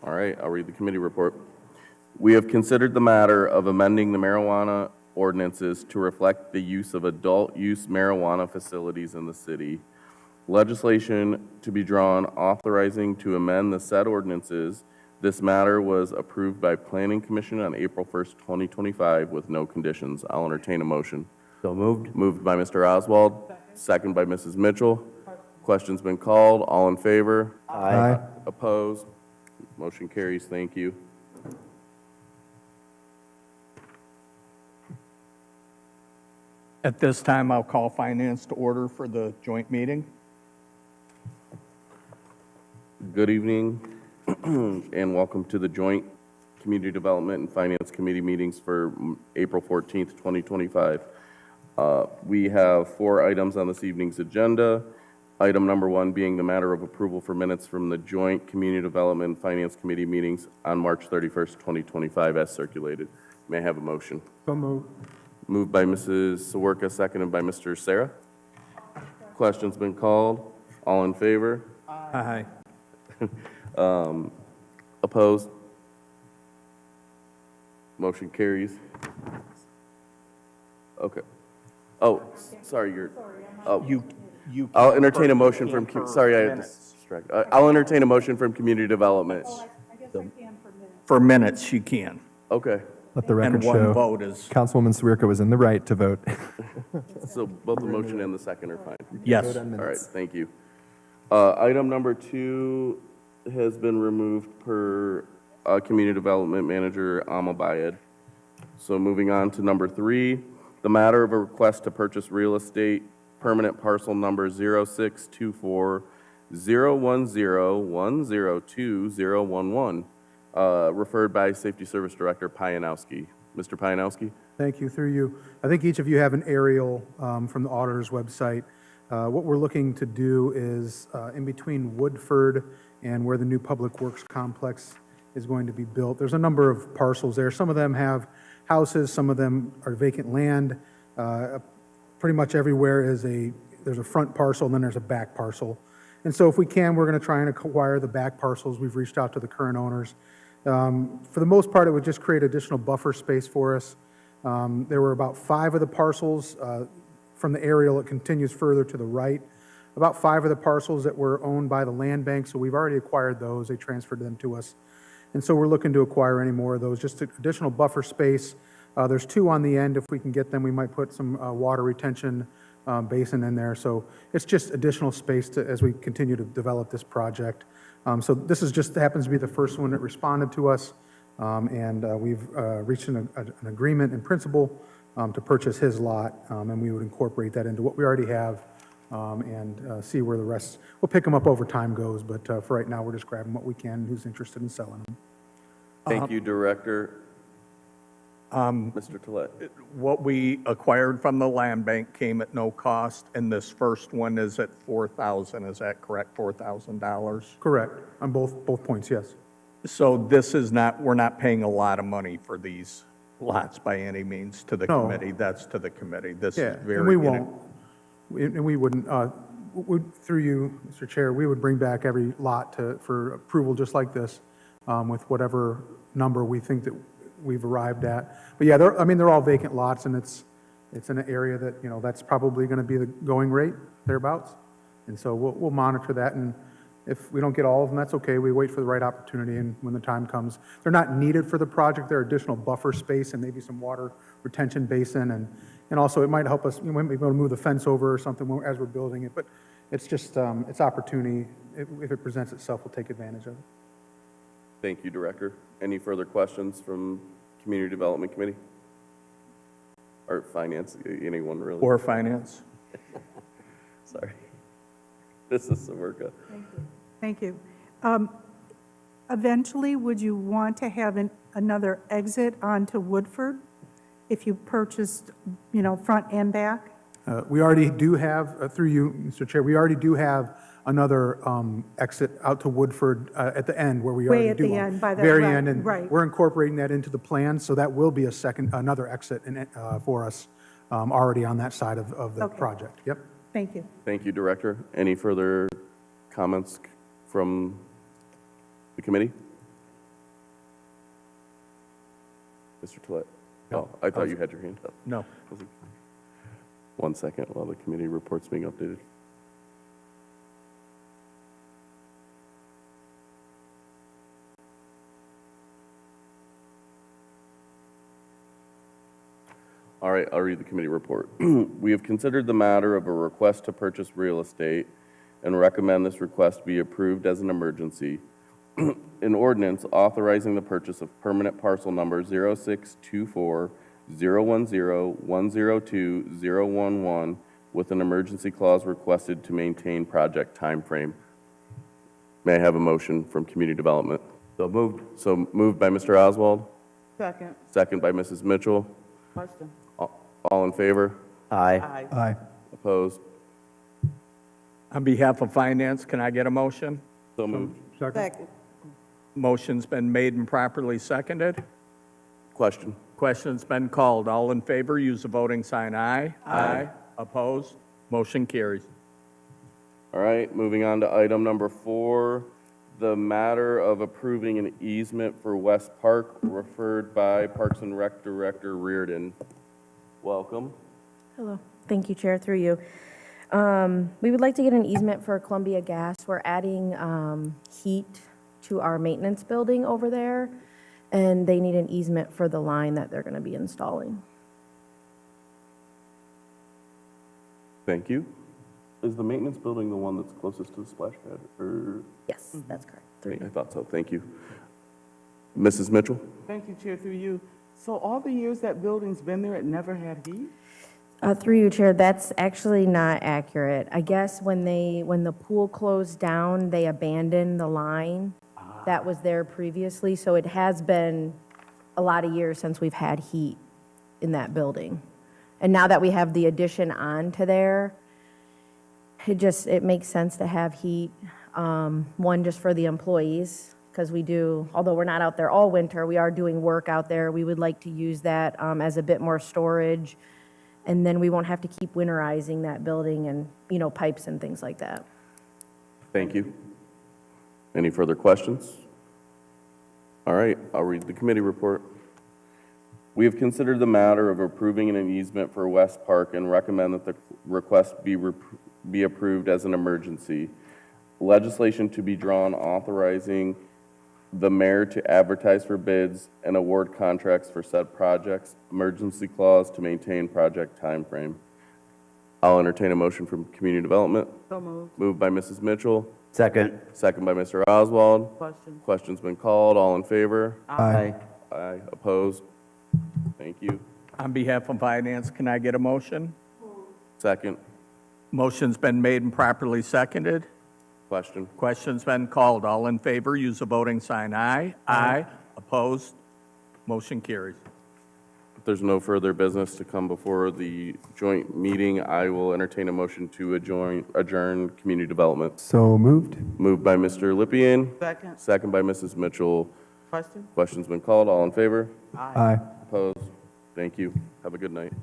All right, I'll read the committee report. We have considered the matter of amending the marijuana ordinances to reflect the use of adult-use marijuana facilities in the city. Legislation to be drawn authorizing to amend the said ordinances. This matter was approved by Planning Commission on April 1st, 2025 with no conditions. I'll entertain a motion. So moved. Moved by Mr. Oswald, second by Mrs. Mitchell. Question's been called. All in favor? Aye. Opposed? Motion carries. Thank you. At this time, I'll call finance to order for the joint meeting. Good evening and welcome to the joint Community Development and Finance Committee meetings for April 14th, 2025. We have 4 items on this evening's agenda. Item number 1 being the matter of approval for minutes from the joint Community Development and Finance Committee meetings on March 31st, 2025 as circulated. May I have a motion? So moved. Moved by Mrs. Sawerka, seconded by Mr. Sarah. Question's been called. All in favor? Aye. Opposed? Motion carries. Okay. Oh, sorry, you're, oh, You I'll entertain a motion from, for sorry, I had minutes. distracted. I'll entertain a motion from Community Development. I guess I can for minutes. For minutes, you can. Okay, Let the record And one show vote is, Councilwoman Sawirka was in the right to vote. so both the motion and the second are fine. yes. All right, thank you. Item number 2 has been removed per Community Development Manager Amabayed. So moving on to number 3, the matter of a request to purchase real estate, permanent parcel number 0624-010-102-011, referred by Safety Service Director Pianowski. Mr. Pianowski? Thank you, through you. I think each of you have an aerial from the auditor's website. What we're looking to do is in between Woodford and where the new Public Works complex is going to be built. There's a number of parcels there. Some of them have houses, some of them are vacant land. Pretty much everywhere there's a front parcel and then there's a back parcel. And so if we can, we're going to try and acquire the back parcels. We've reached out to the current owners. For the most part, it would just create additional buffer space for us. There were about 5 of the parcels from the aerial. It continues further to the right. About 5 of the parcels that were owned by the land bank, so we've already acquired those. They transferred them to us. And so we're looking to acquire any more of those, just additional buffer space. There's 2 on the end. If we can get them, we might put some water retention basin in there. So it's just additional space as we continue to develop this project. So this is just happens to be the first one that responded to us, and we've reached an agreement in principle to purchase his lot, and we would incorporate that into what we already have and see where the rest, we'll pick them up over time goes, but for right now, we're just grabbing what we can and who's interested in selling them. Thank you, Director. Mr. Tolet. What we acquired from the land bank came at no cost, and this first one is at $4,000, is that correct, $4,000? Correct, on both points, yes. So this is not, we're not paying a lot of money for these lots by any means to the No. committee. That's to the committee. This Yeah, is very. and we won't. And we wouldn't, through you, Mr. Chair, we would bring back every lot for approval just like this with whatever number we think that we've arrived at. But yeah, they're all vacant lots, and it's in an area that, that's probably going to be the going rate, thereabouts. And so we'll monitor that, and if we don't get all of them, that's okay. We wait for the right opportunity, and when the time comes. They're not needed for the project. They're additional buffer space and maybe some water retention basin, and also it might help us, we might be able to move the fence over or something as we're building it, but it's just, it's opportunity. If it presents itself, we'll take advantage of it. Thank you, Director. Any further questions from Community Development Committee? Or Finance, anyone really? Or finance. Sorry. This is Sawerka. Thank you. Eventually, would you want to have another exit onto Woodford if you purchased, front and back? We already do have, through you, Mr. Chair, we already do have another exit out to Woodford at the end where we Way already at do. the one. end, by the- Very right, end, and right. we're incorporating that into the plan, so that will be another exit for us already on that side of the Okay. project. Yep. Thank you. Thank you, Director. Any further comments from the committee? Mr. Tolet? Oh, I thought you had your hand up. No. 1 second while the committee report's being updated. All right, I'll read the committee report. We have considered the matter of a request to purchase real estate and recommend this request be approved as an emergency. An ordinance authorizing the purchase of permanent parcel number 0624-010-102-011 with an emergency clause requested to maintain project timeframe. May I have a motion from Community Development? So moved. So moved by Mr. Oswald, Second. second by Mrs. Mitchell. Question. All in favor? Aye. Aye. Aye. Opposed? On behalf of finance, can I get a motion? So moved. Second. Motion's been made and properly seconded. Question. Question's been called. All in favor, use the voting sign aye. Aye. Opposed? Motion carries. All right, moving on to item number 4, the matter of approving an easement for West Park referred by Parks and Rec Director Reardon. Welcome. Hello. Thank you, Chair, through you. We would like to get an easement for Columbia Gas. We're adding heat to our maintenance building over there, and they need an easement for the line that they're going to be installing. Thank you. Is the maintenance building the one that's closest to the splash pad, or? Yes, that's correct. Through I you. thought so, thank you. Mrs. Mitchell? Thank you, Chair, through you. So all the years that building's been there, it never had heat? Through you, Chair, that's actually not accurate. I guess when the pool closed down, they abandoned the line that was there previously, so it has been a lot of years since we've had heat in that building. And now that we have the addition onto there, it makes sense to have heat. One, just for the employees, because we do, although we're not out there all winter, we are doing work out there. We would like to use that as a bit more storage, and then we won't have to keep winterizing that building and, pipes and things like that. Thank you. Any further questions? All right, I'll read the committee report. We have considered the matter of approving an easement for West Park and recommend that the request be approved as an emergency. Legislation to be drawn authorizing the mayor to advertise for bids and award contracts for said projects, emergency clause to maintain project timeframe. I'll entertain a motion from community development. So moved. Moved by Mrs. Mitchell, Second. second by Mr. Oswald. Question. Question's been called. All in favor? Aye. Aye. Opposed? Thank you. On behalf of Finance, can I get a motion? Second. Motion's been made and properly seconded. Question. Question's been called. All in favor, use the voting sign aye. Aye. Opposed? Motion carries. If there's no further business to come before the joint meeting, I will entertain a motion to adjourn community development. So moved. Moved by Mr. Lippian, Second. second by Mrs. Mitchell. Question. Question's been called. All in favor? Aye. Opposed? Thank you. Have a good night.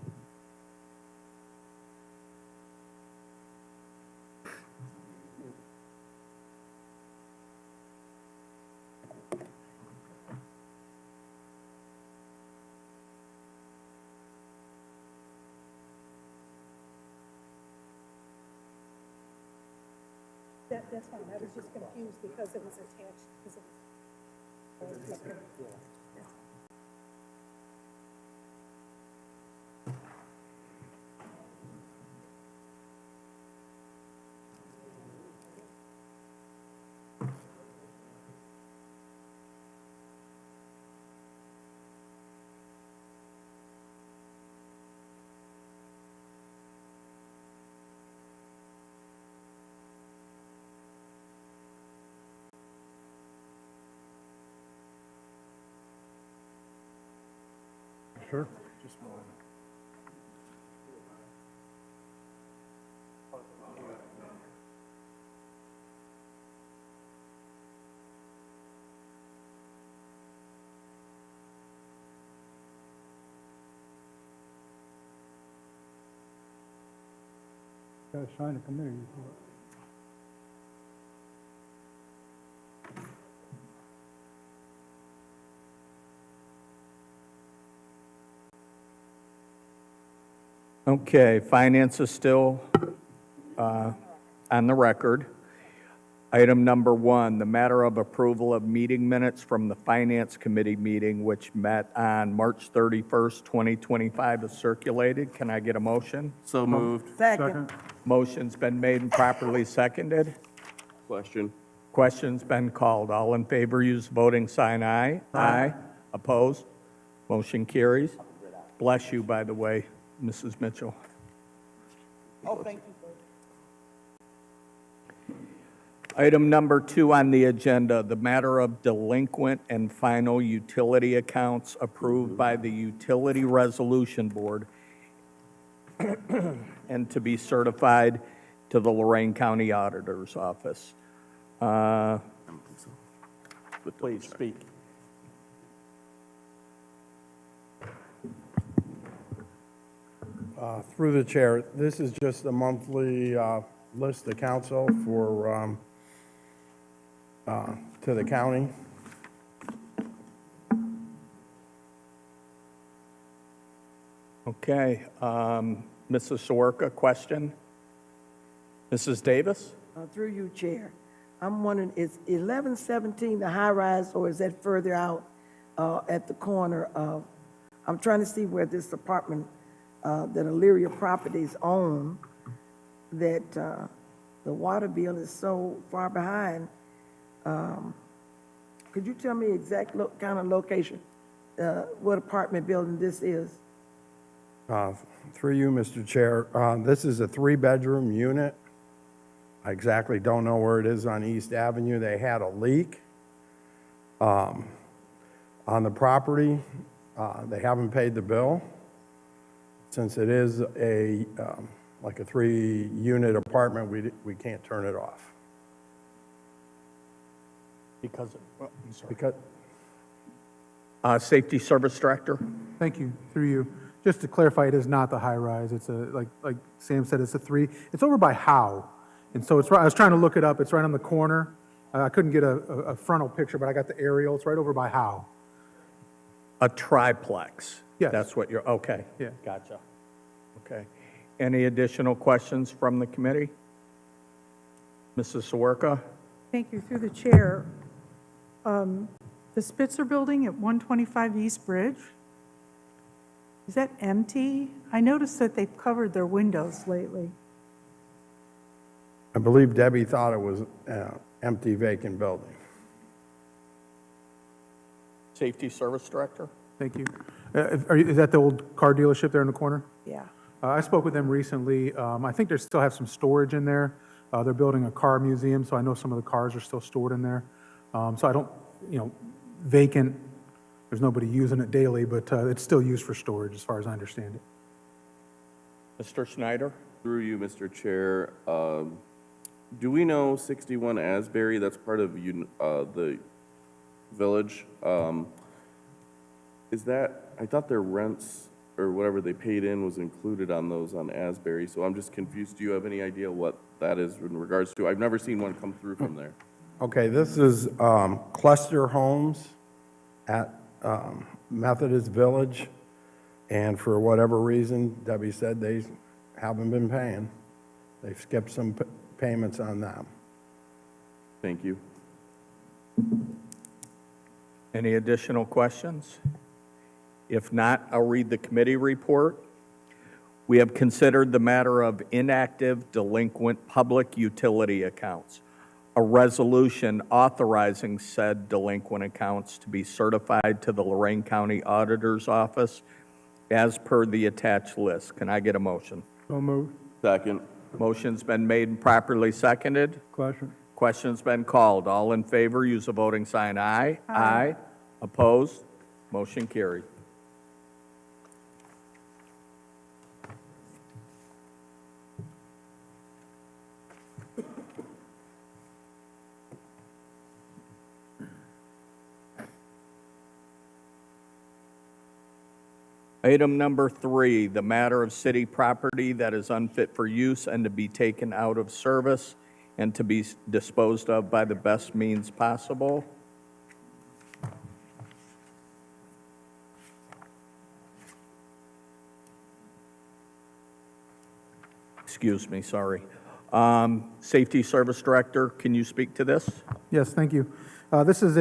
That's fine, I was just confused because it was attached, because it was. Sure. Got to sign a committee report. Okay, Finance is still on the record. Item number 1, the matter of approval of meeting minutes from the Finance Committee meeting, which met on March 31st, 2025, is circulated. Can I get a motion? So moved. Second. Motion's been made and properly seconded. Question. Question's been called. All in favor, use voting sign aye. Aye. Opposed? Motion carries. Bless you, by the way, Mrs. Mitchell. Oh, thank you. Item number 2 on the agenda, the matter of delinquent and final utility accounts approved by the Utility Resolution Board and to be certified to the Lorraine County Auditor's Office. Please speak. Through the chair, this is just a monthly list of council for, to the county. Okay, Mrs. Soroka, question? Mrs. Davis? Through you, Chair. I'm wondering, is 1117 the high-rise, or is that further out at the corner of, I'm trying to see where this apartment that Elyria Properties own, that the water bill is so far behind. Could you tell me exact kind of location, what apartment building this is? Through you, Mr. Chair, this is a 3-bedroom unit. I exactly don't know where it is on East Avenue. They had a leak on the property. They haven't paid the bill. Since it is a, like a 3-unit apartment, we can't turn it off. Because, I'm sorry. Because, Safety Service Director? Thank you, through you. Just to clarify, it is not the high-rise. It's a, like Sam said, it's a 3. It's over by Howe. And so it's right, I was trying to look it up, it's right on the corner. I couldn't get a frontal picture, but I got the aerial, it's right over by Howe. A triplex? Yes. That's what you're, okay. Yeah. Gotcha. Okay. Any additional questions from the committee? Mrs. Sawerka? Thank you. Through the chair, the Spitzer Building at 125 East Bridge, is that empty? I noticed that they've covered their windows lately. I believe Debbie thought it was an empty vacant building. Safety Service Director? Thank you. Is that the old car dealership there in the corner? Yeah. I spoke with them recently. I think they still have some storage in there. They're building a car museum, so I know some of the cars are still stored in there. So I don't, vacant, there's nobody using it daily, but it's still used for storage as far as I understand it. Mr. Schneider? Through you, Mr. Chair, do we know 61 Asbury, that's part of the village? Is that, I thought their rents or whatever they paid in was included on those on Asbury, so I'm just confused. Do you have any idea what that is in regards to? I've never seen one come through from there. Okay, this is cluster homes at Methodist Village, and for whatever reason, Debbie said they haven't been paying. They've skipped some payments on them. Thank you. Any additional questions? If not, I'll read the committee report. We have considered the matter of inactive delinquent public utility accounts. A resolution authorizing said delinquent accounts to be certified to the Lorraine County Auditor's Office as per the attached list. Can I get a motion? So moved. Second. Motion's been made and properly seconded. Question? Question's been called. All in favor, use the voting sign aye. Aye. Opposed? Motion carried. Item number 3, the matter of city property that is unfit for use and to be taken out of service and to be disposed of by the best means possible. Excuse me, sorry. Safety Service Director, can you speak to this? Yes, thank you. This is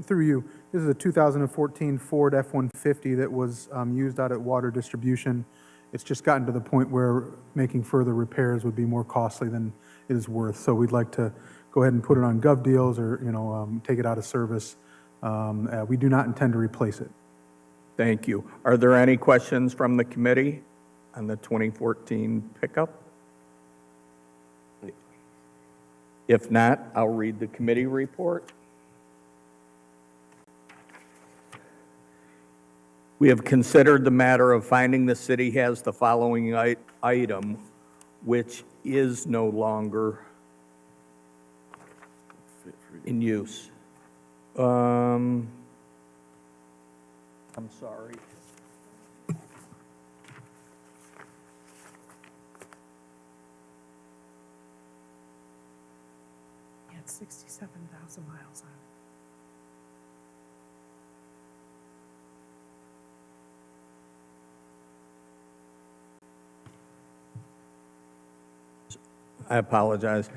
through you, this is a 2014 Ford F-150 that was used out at Water Distribution. It's just gotten to the point where making further repairs would be more costly than it is worth. So we'd like to go ahead and put it on gov deals or, take it out of service. We do not intend to replace it. Thank you. Are there any questions from the committee on the 2014 pickup? If not, I'll read the committee report. We have considered the matter of finding the city has the following item, which is no longer in use. I'm sorry. Yeah, it's 67,000 miles on it. I apologize.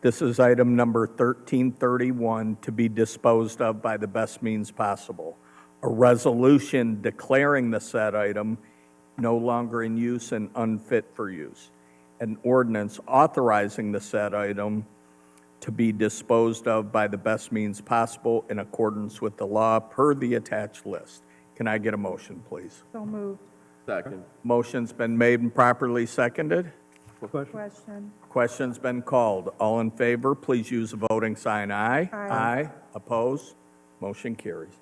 This is item number 1331, to be disposed of by the best means possible. A resolution declaring the said item no longer in use and unfit for use. An ordinance authorizing the said item to be disposed of by the best means possible in accordance with the law per the attached list. Can I get a motion, please? So moved. Second. Motion's been made and properly seconded. Question. Question's been called. All in favor, please use the voting sign aye. Aye. Opposed? Motion carries.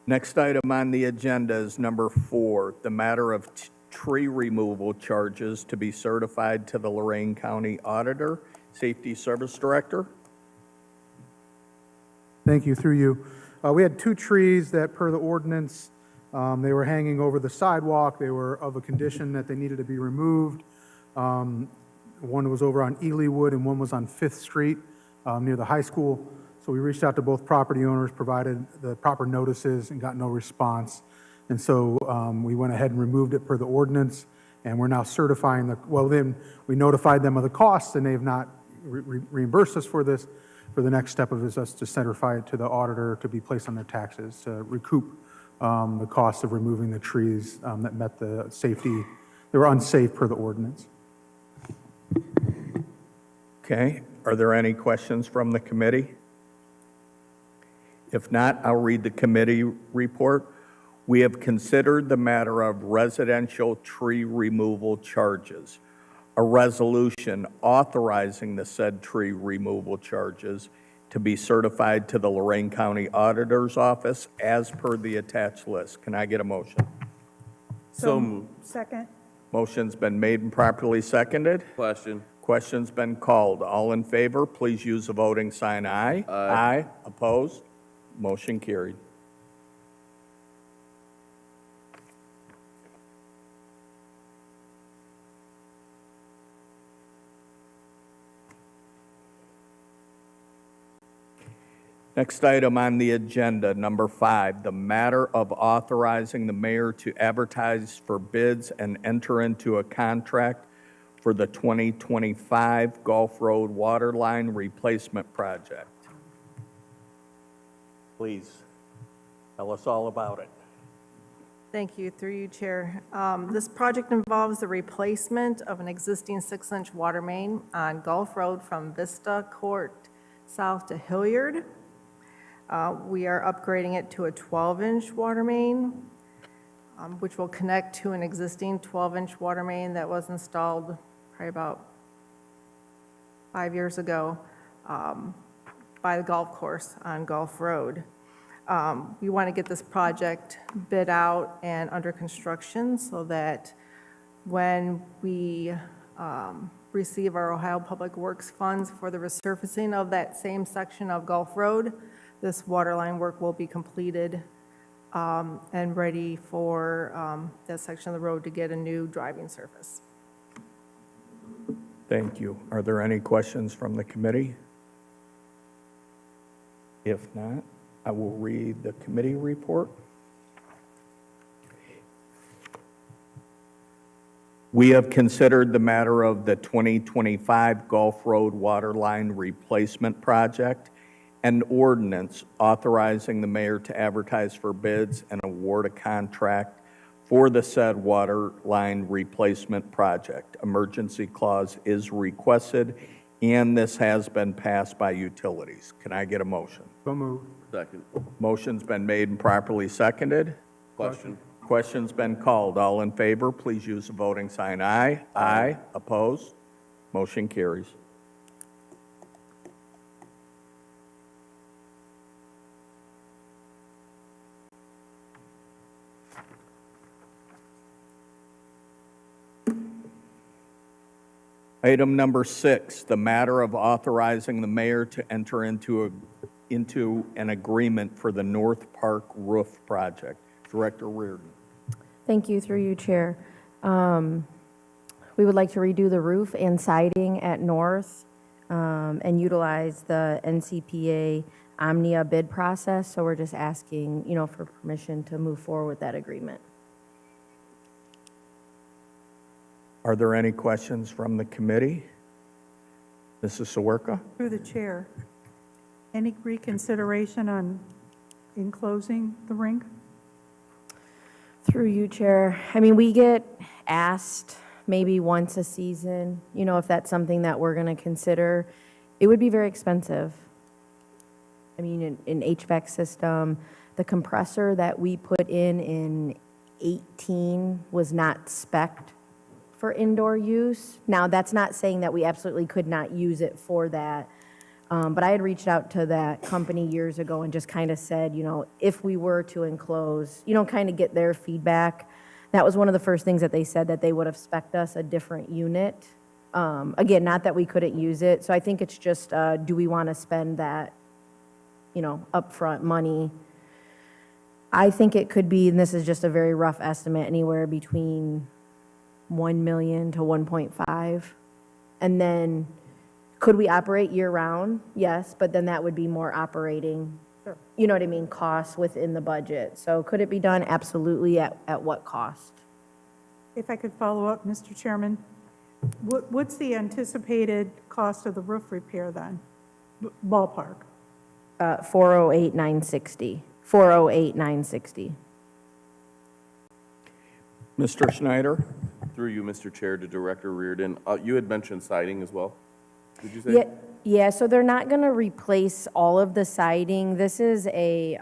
Next item on the agenda is number 4, the matter of tree removal charges to be certified to the Lorraine County Auditor. Safety Service Director. Thank you, through you. We had 2 trees that, per the ordinance, they were hanging over the sidewalk. They were of a condition that they needed to be removed. One was over on Ely Wood and one was on 5th Street near the high school. So we reached out to both property owners, provided the proper notices, and got no response. And so we went ahead and removed it per the ordinance, and we're now certifying the, well, then we notified them of the costs, and they have not reimbursed us for this. For the next step of is us to certify it to the auditor to be placed on their taxes, to recoup the cost of removing the trees that met the safety, they were unsafe per the ordinance. Okay, are there any questions from the committee? If not, I'll read the committee report. We have considered the matter of residential tree removal charges. A resolution authorizing the said tree removal charges to be certified to the Lorraine County Auditor's Office as per the attached list. Can I get a motion? So moved. Second. Motion's been made and properly seconded. Question. Question's been called. All in favor, please use the voting sign aye. Aye. Opposed? Motion carried. Next item on the agenda, number 5, the matter of authorizing the mayor to advertise for bids and enter into a contract for the 2025 Gulf Road Waterline Replacement Project. Please, tell us all about it. Thank you, through you, Chair. This project involves the replacement of an existing 6-inch water main on Gulf Road from Vista Court south to Hilliard. We are upgrading it to a 12-inch water main, which will connect to an existing 12-inch water main that was installed probably about 5 years ago by the golf course on Gulf Road. We want to get this project bid out and under construction so that when we receive our Ohio Public Works funds for the resurfacing of that same section of Gulf Road, this water line work will be completed and ready for that section of the road to get a new driving surface. Thank you. Are there any questions from the committee? If not, I will read the committee report. We have considered the matter of the 2025 Gulf Road Waterline Replacement Project and ordinance authorizing the mayor to advertise for bids and award a contract for the said water line replacement project. Emergency clause is requested, and this has been passed by utilities. Can I get a motion? So moved. Second. Motion's been made and properly seconded. Question. Question's been called. All in favor, please use the voting sign aye. Aye. Opposed? Motion carries. Item number 6, the matter of authorizing the mayor to enter into an agreement for the North Park Roof Project. Director Reardon. Thank you, through you, Chair. We would like to redo the roof and siding at North and utilize the NCPA Omnia bid process, so we're just asking, for permission to move forward with that agreement. Are there any questions from the committee? Mrs. Sawerka? Through the chair, any reconsideration on enclosing the rink? Through you, Chair. I mean, we get asked maybe once a season, if that's something that we're going to consider. It would be very expensive. I mean, an HVAC system, the compressor that we put in 18 was not spec'd for indoor use. Now, that's not saying that we absolutely could not use it for that. But I had reached out to that company years ago and just kind of said, if we were to enclose, kind of get their feedback. That was one of the first things that they said, that they would have spec'd us a different unit. Again, not that we couldn't use it, so I think it's just, do we want to spend that, upfront money? I think it could be, and this is just a very rough estimate, anywhere between 1 million to 1.5. And then, could we operate year-round? Yes, but then that would be more operating, you know what I mean, costs within the budget. So could it be done? Absolutely. At what cost? If I could follow up, Mr. Chairman, what's the anticipated cost of the roof repair then? Ballpark? 408,960. 408,960. Mr. Schneider? Through you, Mr. Chair, to Director Reardon. You had mentioned siding as well, did you say? Yeah, yeah, so they're not going to replace all of the siding. This is a,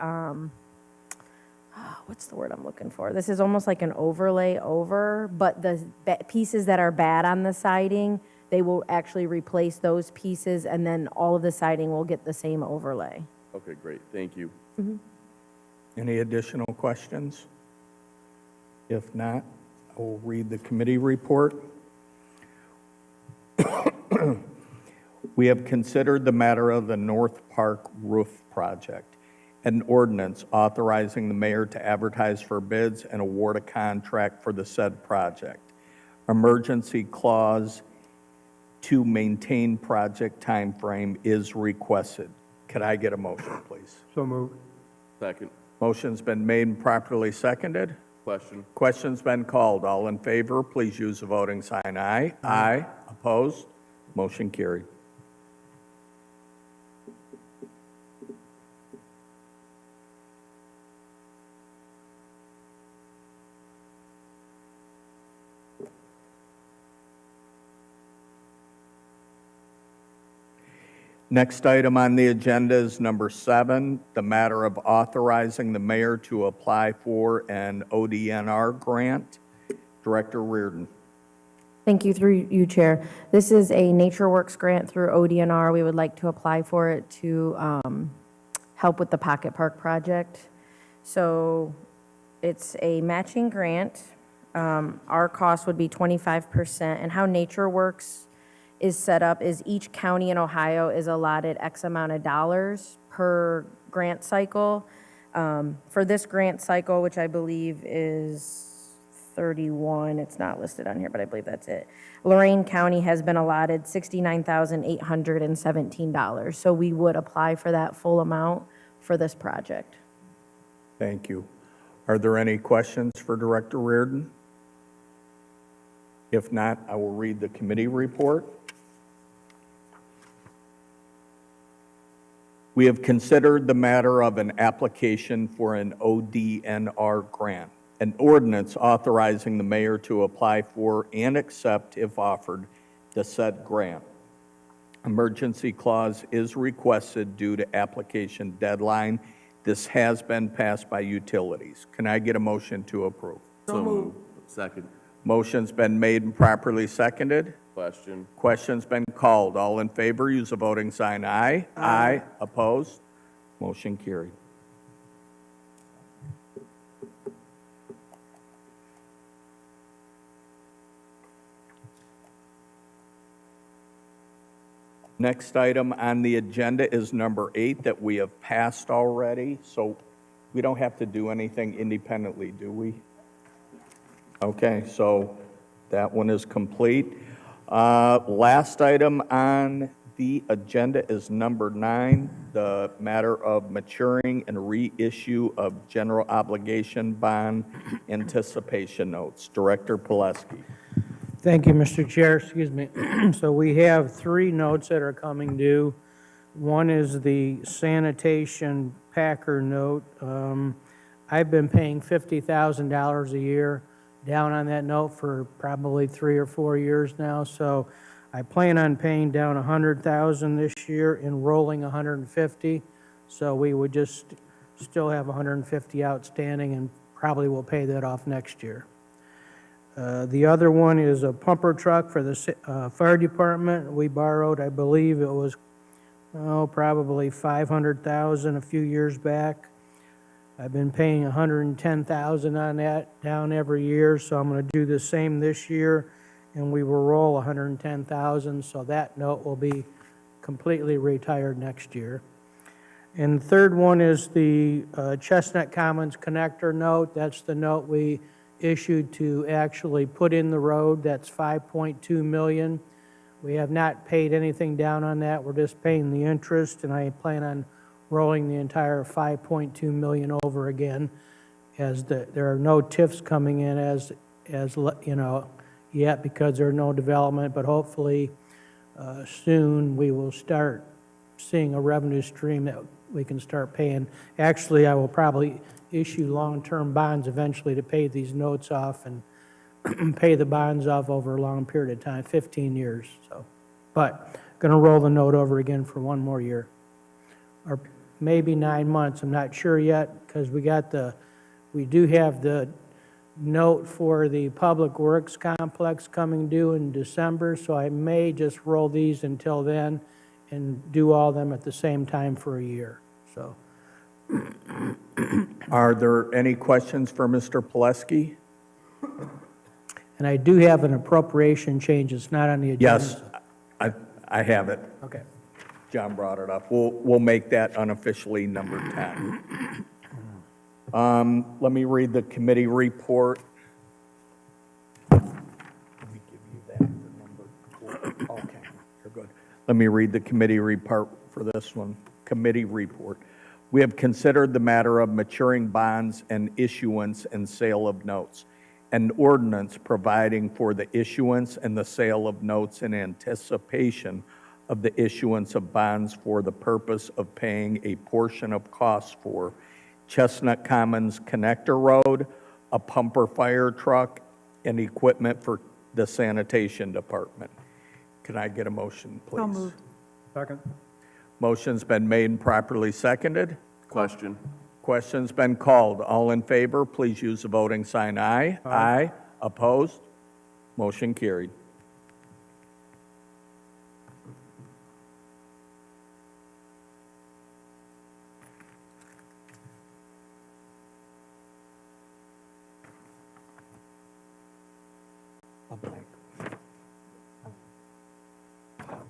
what's the word I'm looking for? This is almost like an overlay over, but the pieces that are bad on the siding, they will actually replace those pieces, and then all of the siding will get the same overlay. Okay, great, thank you. Any additional questions? If not, I will read the committee report. We have considered the matter of the North Park roof project, an ordinance authorizing the mayor to advertise for bids and award a contract for the said project. Emergency clause to maintain project timeframe is requested. Could I get a motion, please? So moved. Second. Motion's been made and properly seconded. Question. Question's been called. All in favor, please use the voting sign aye. Aye. Opposed? Motion carried. Next item on the agenda is number 7, the matter of authorizing the mayor to apply for an ODNR grant. Director Reardon. Thank you, through you, Chair. This is a NatureWorks grant through ODNR. We would like to apply for it to help with the Pocket Park project. So it's a matching grant. Our cost would be 25%, and how NatureWorks is set up is each county in Ohio is allotted X amount of dollars per grant cycle. For this grant cycle, which I believe is 31, it's not listed on here, but I believe that's it. Lorain County has been allotted $69,817. So we would apply for that full amount for this project. Thank you. Are there any questions for Director Reardon? If not, I will read the committee report. We have considered the matter of an application for an ODNR grant, an ordinance authorizing the mayor to apply for and accept, if offered, the said grant. Emergency clause is requested due to application deadline. This has been passed by utilities. Can I get a motion to approve? So moved. Second. Motion's been made and properly seconded. Question. Question's been called. All in favor, use the voting sign aye. Aye. Opposed? Motion carried. Next item on the agenda is number 8 that we have passed already, so we don't have to do anything independently, do we? Okay, so that one is complete. Last item on the agenda is number 9, the matter of maturing and reissue of general obligation bond anticipation notes. Director Pileski. Thank you, Mr. Chair. Excuse me. So we have 3 notes that are coming due. One is the sanitation Packer note. I've been paying $50,000 a year down on that note for probably 3 or 4 years now. So I plan on paying down $100,000 this year and rolling $150,000. So we would just still have $150,000 outstanding, and probably will pay that off next year. The other one is a pumper truck for the fire department. We borrowed, I believe it was, probably $500,000 a few years back. I've been paying $110,000 on that down every year, so I'm going to do the same this year, and we will roll $110,000, so that note will be completely retired next year. And the third one is the Chestnut Commons Connector note. That's the note we issued to actually put in the road. That's $5.2 million. We have not paid anything down on that. We're just paying the interest, and I plan on rolling the entire $5.2 million over again, as there are no TIFs coming in as you know, yet, because there are no development, but hopefully soon we will start seeing a revenue stream that we can start paying. Actually, I will probably issue long-term bonds eventually to pay these notes off and pay the bonds off over a long period of time, 15 years. So, but going to roll the note over again for one more year, or maybe 9 months. I'm not sure yet, because we do have the note for the Public Works Complex coming due in December, so I may just roll these until then and do all of them at the same time for a year. So, Are there any questions for Mr. Pileski? and I do have an appropriation change. It's not on the agenda. Yes, I have it. Okay. John brought it up. We'll make that unofficially number 10. Let me read the committee report. Let me give you that for number 4. Okay, you're good. Let me read the committee report for this one. Committee report. We have considered the matter of maturing bonds and issuance and sale of notes, an ordinance providing for the issuance and the sale of notes in anticipation of the issuance of bonds for the purpose of paying a portion of costs for Chestnut Commons Connector Road, a pumper fire truck, and equipment for the sanitation department. Can I get a motion, please? So moved. Second. Motion's been made and properly seconded. Question. Question's been called. All in favor, please use the voting sign aye. Aye. Opposed? Motion carried.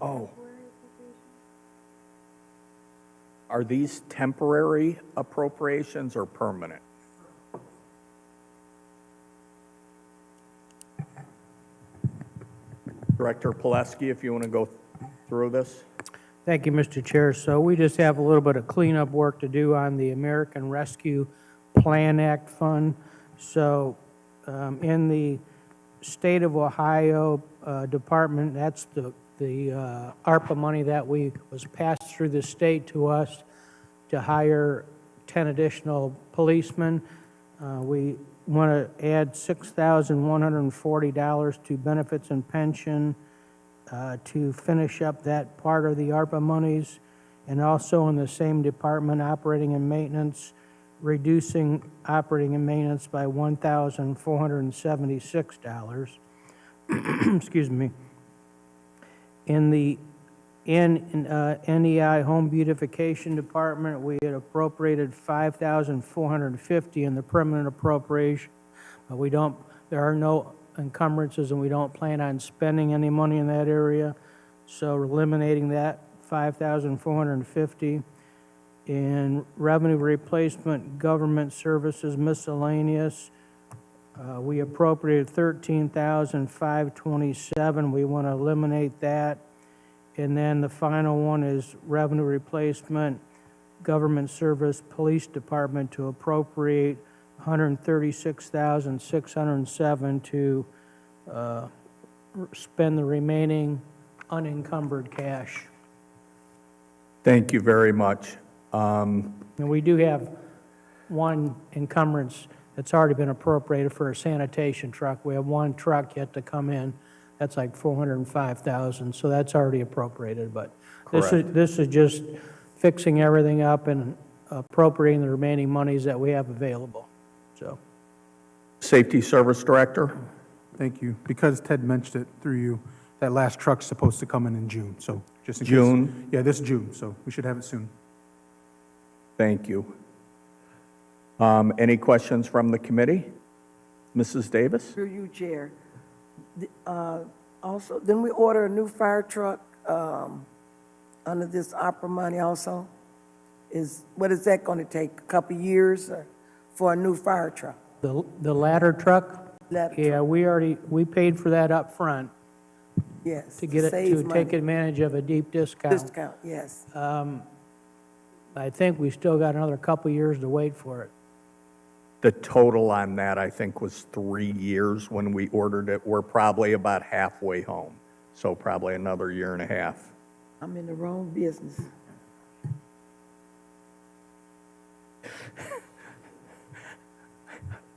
Oh. Are these temporary appropriations or permanent? Director Pileski, if you want to go through this. Thank you, Mr. Chair. So we just have a little bit of cleanup work to do on the American Rescue Plan Act fund. So in the state of Ohio department, that's the ARPA money that was passed through the state to us to hire 10 additional policemen. We want to add $6,140 to benefits and pension to finish up that part of the ARPA monies. And also in the same department, operating and maintenance, reducing operating and maintenance by $1,476. Excuse me. In the NEI Home Beautification Department, we had appropriated $5,450 in the permanent appropriation, but there are no encumbrances, and we don't plan on spending any money in that area. So we're eliminating that $5,450. In revenue replacement, government services miscellaneous, we appropriated $13,527. We want to eliminate that. And then the final one is revenue replacement, government service, police department to appropriate $136,607 to spend the remaining unencumbered cash. Thank you very much. And we do have one encumbrance that's already been appropriated for a sanitation truck. We have one truck yet to come in. That's like $405,000, so that's already appropriated. But this is just fixing everything up and appropriating the remaining monies that we have available. So, Safety Service Director. Thank you. Because Ted mentioned it through you, that last truck's supposed to come in June, so just in case. June? Yeah, this June, so we should have it soon. Thank you. Any questions from the committee? Mrs. Davis? Through you, Chair. Also, didn't we order a new fire truck under this opera money also? What is that going to take, a couple of years for a new fire truck? The ladder truck? Ladder Yeah, we paid for that up front Yes. to get it, saves to take money. advantage of a deep discount. Discount, yes. I think we still got another couple years to wait for it. The total on that, I think, was 3 years when we ordered it. We're probably about halfway home, so probably another year and a half. I'm in the wrong business.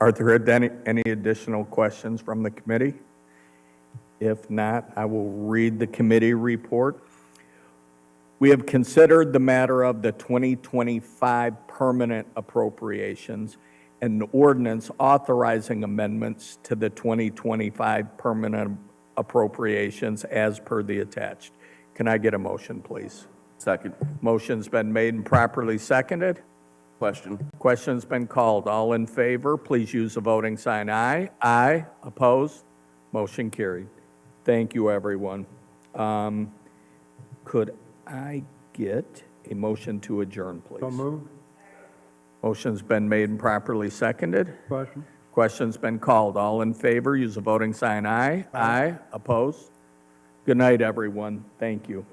Are there any additional questions from the committee? If not, I will read the committee report. We have considered the matter of the 2025 permanent appropriations and an ordinance authorizing amendments to the 2025 permanent appropriations as per the attached. Can I get a motion, please? Second. Motion's been made and properly seconded. Question. Question's been called. All in favor, please use the voting sign aye. Aye. Opposed? Motion carried. Thank you, everyone. Could I get a motion to adjourn, please? So moved. Motion's been made and properly seconded. Question. Question's been called. All in favor, use the voting sign aye. Aye. Opposed? Good night, everyone. Thank you.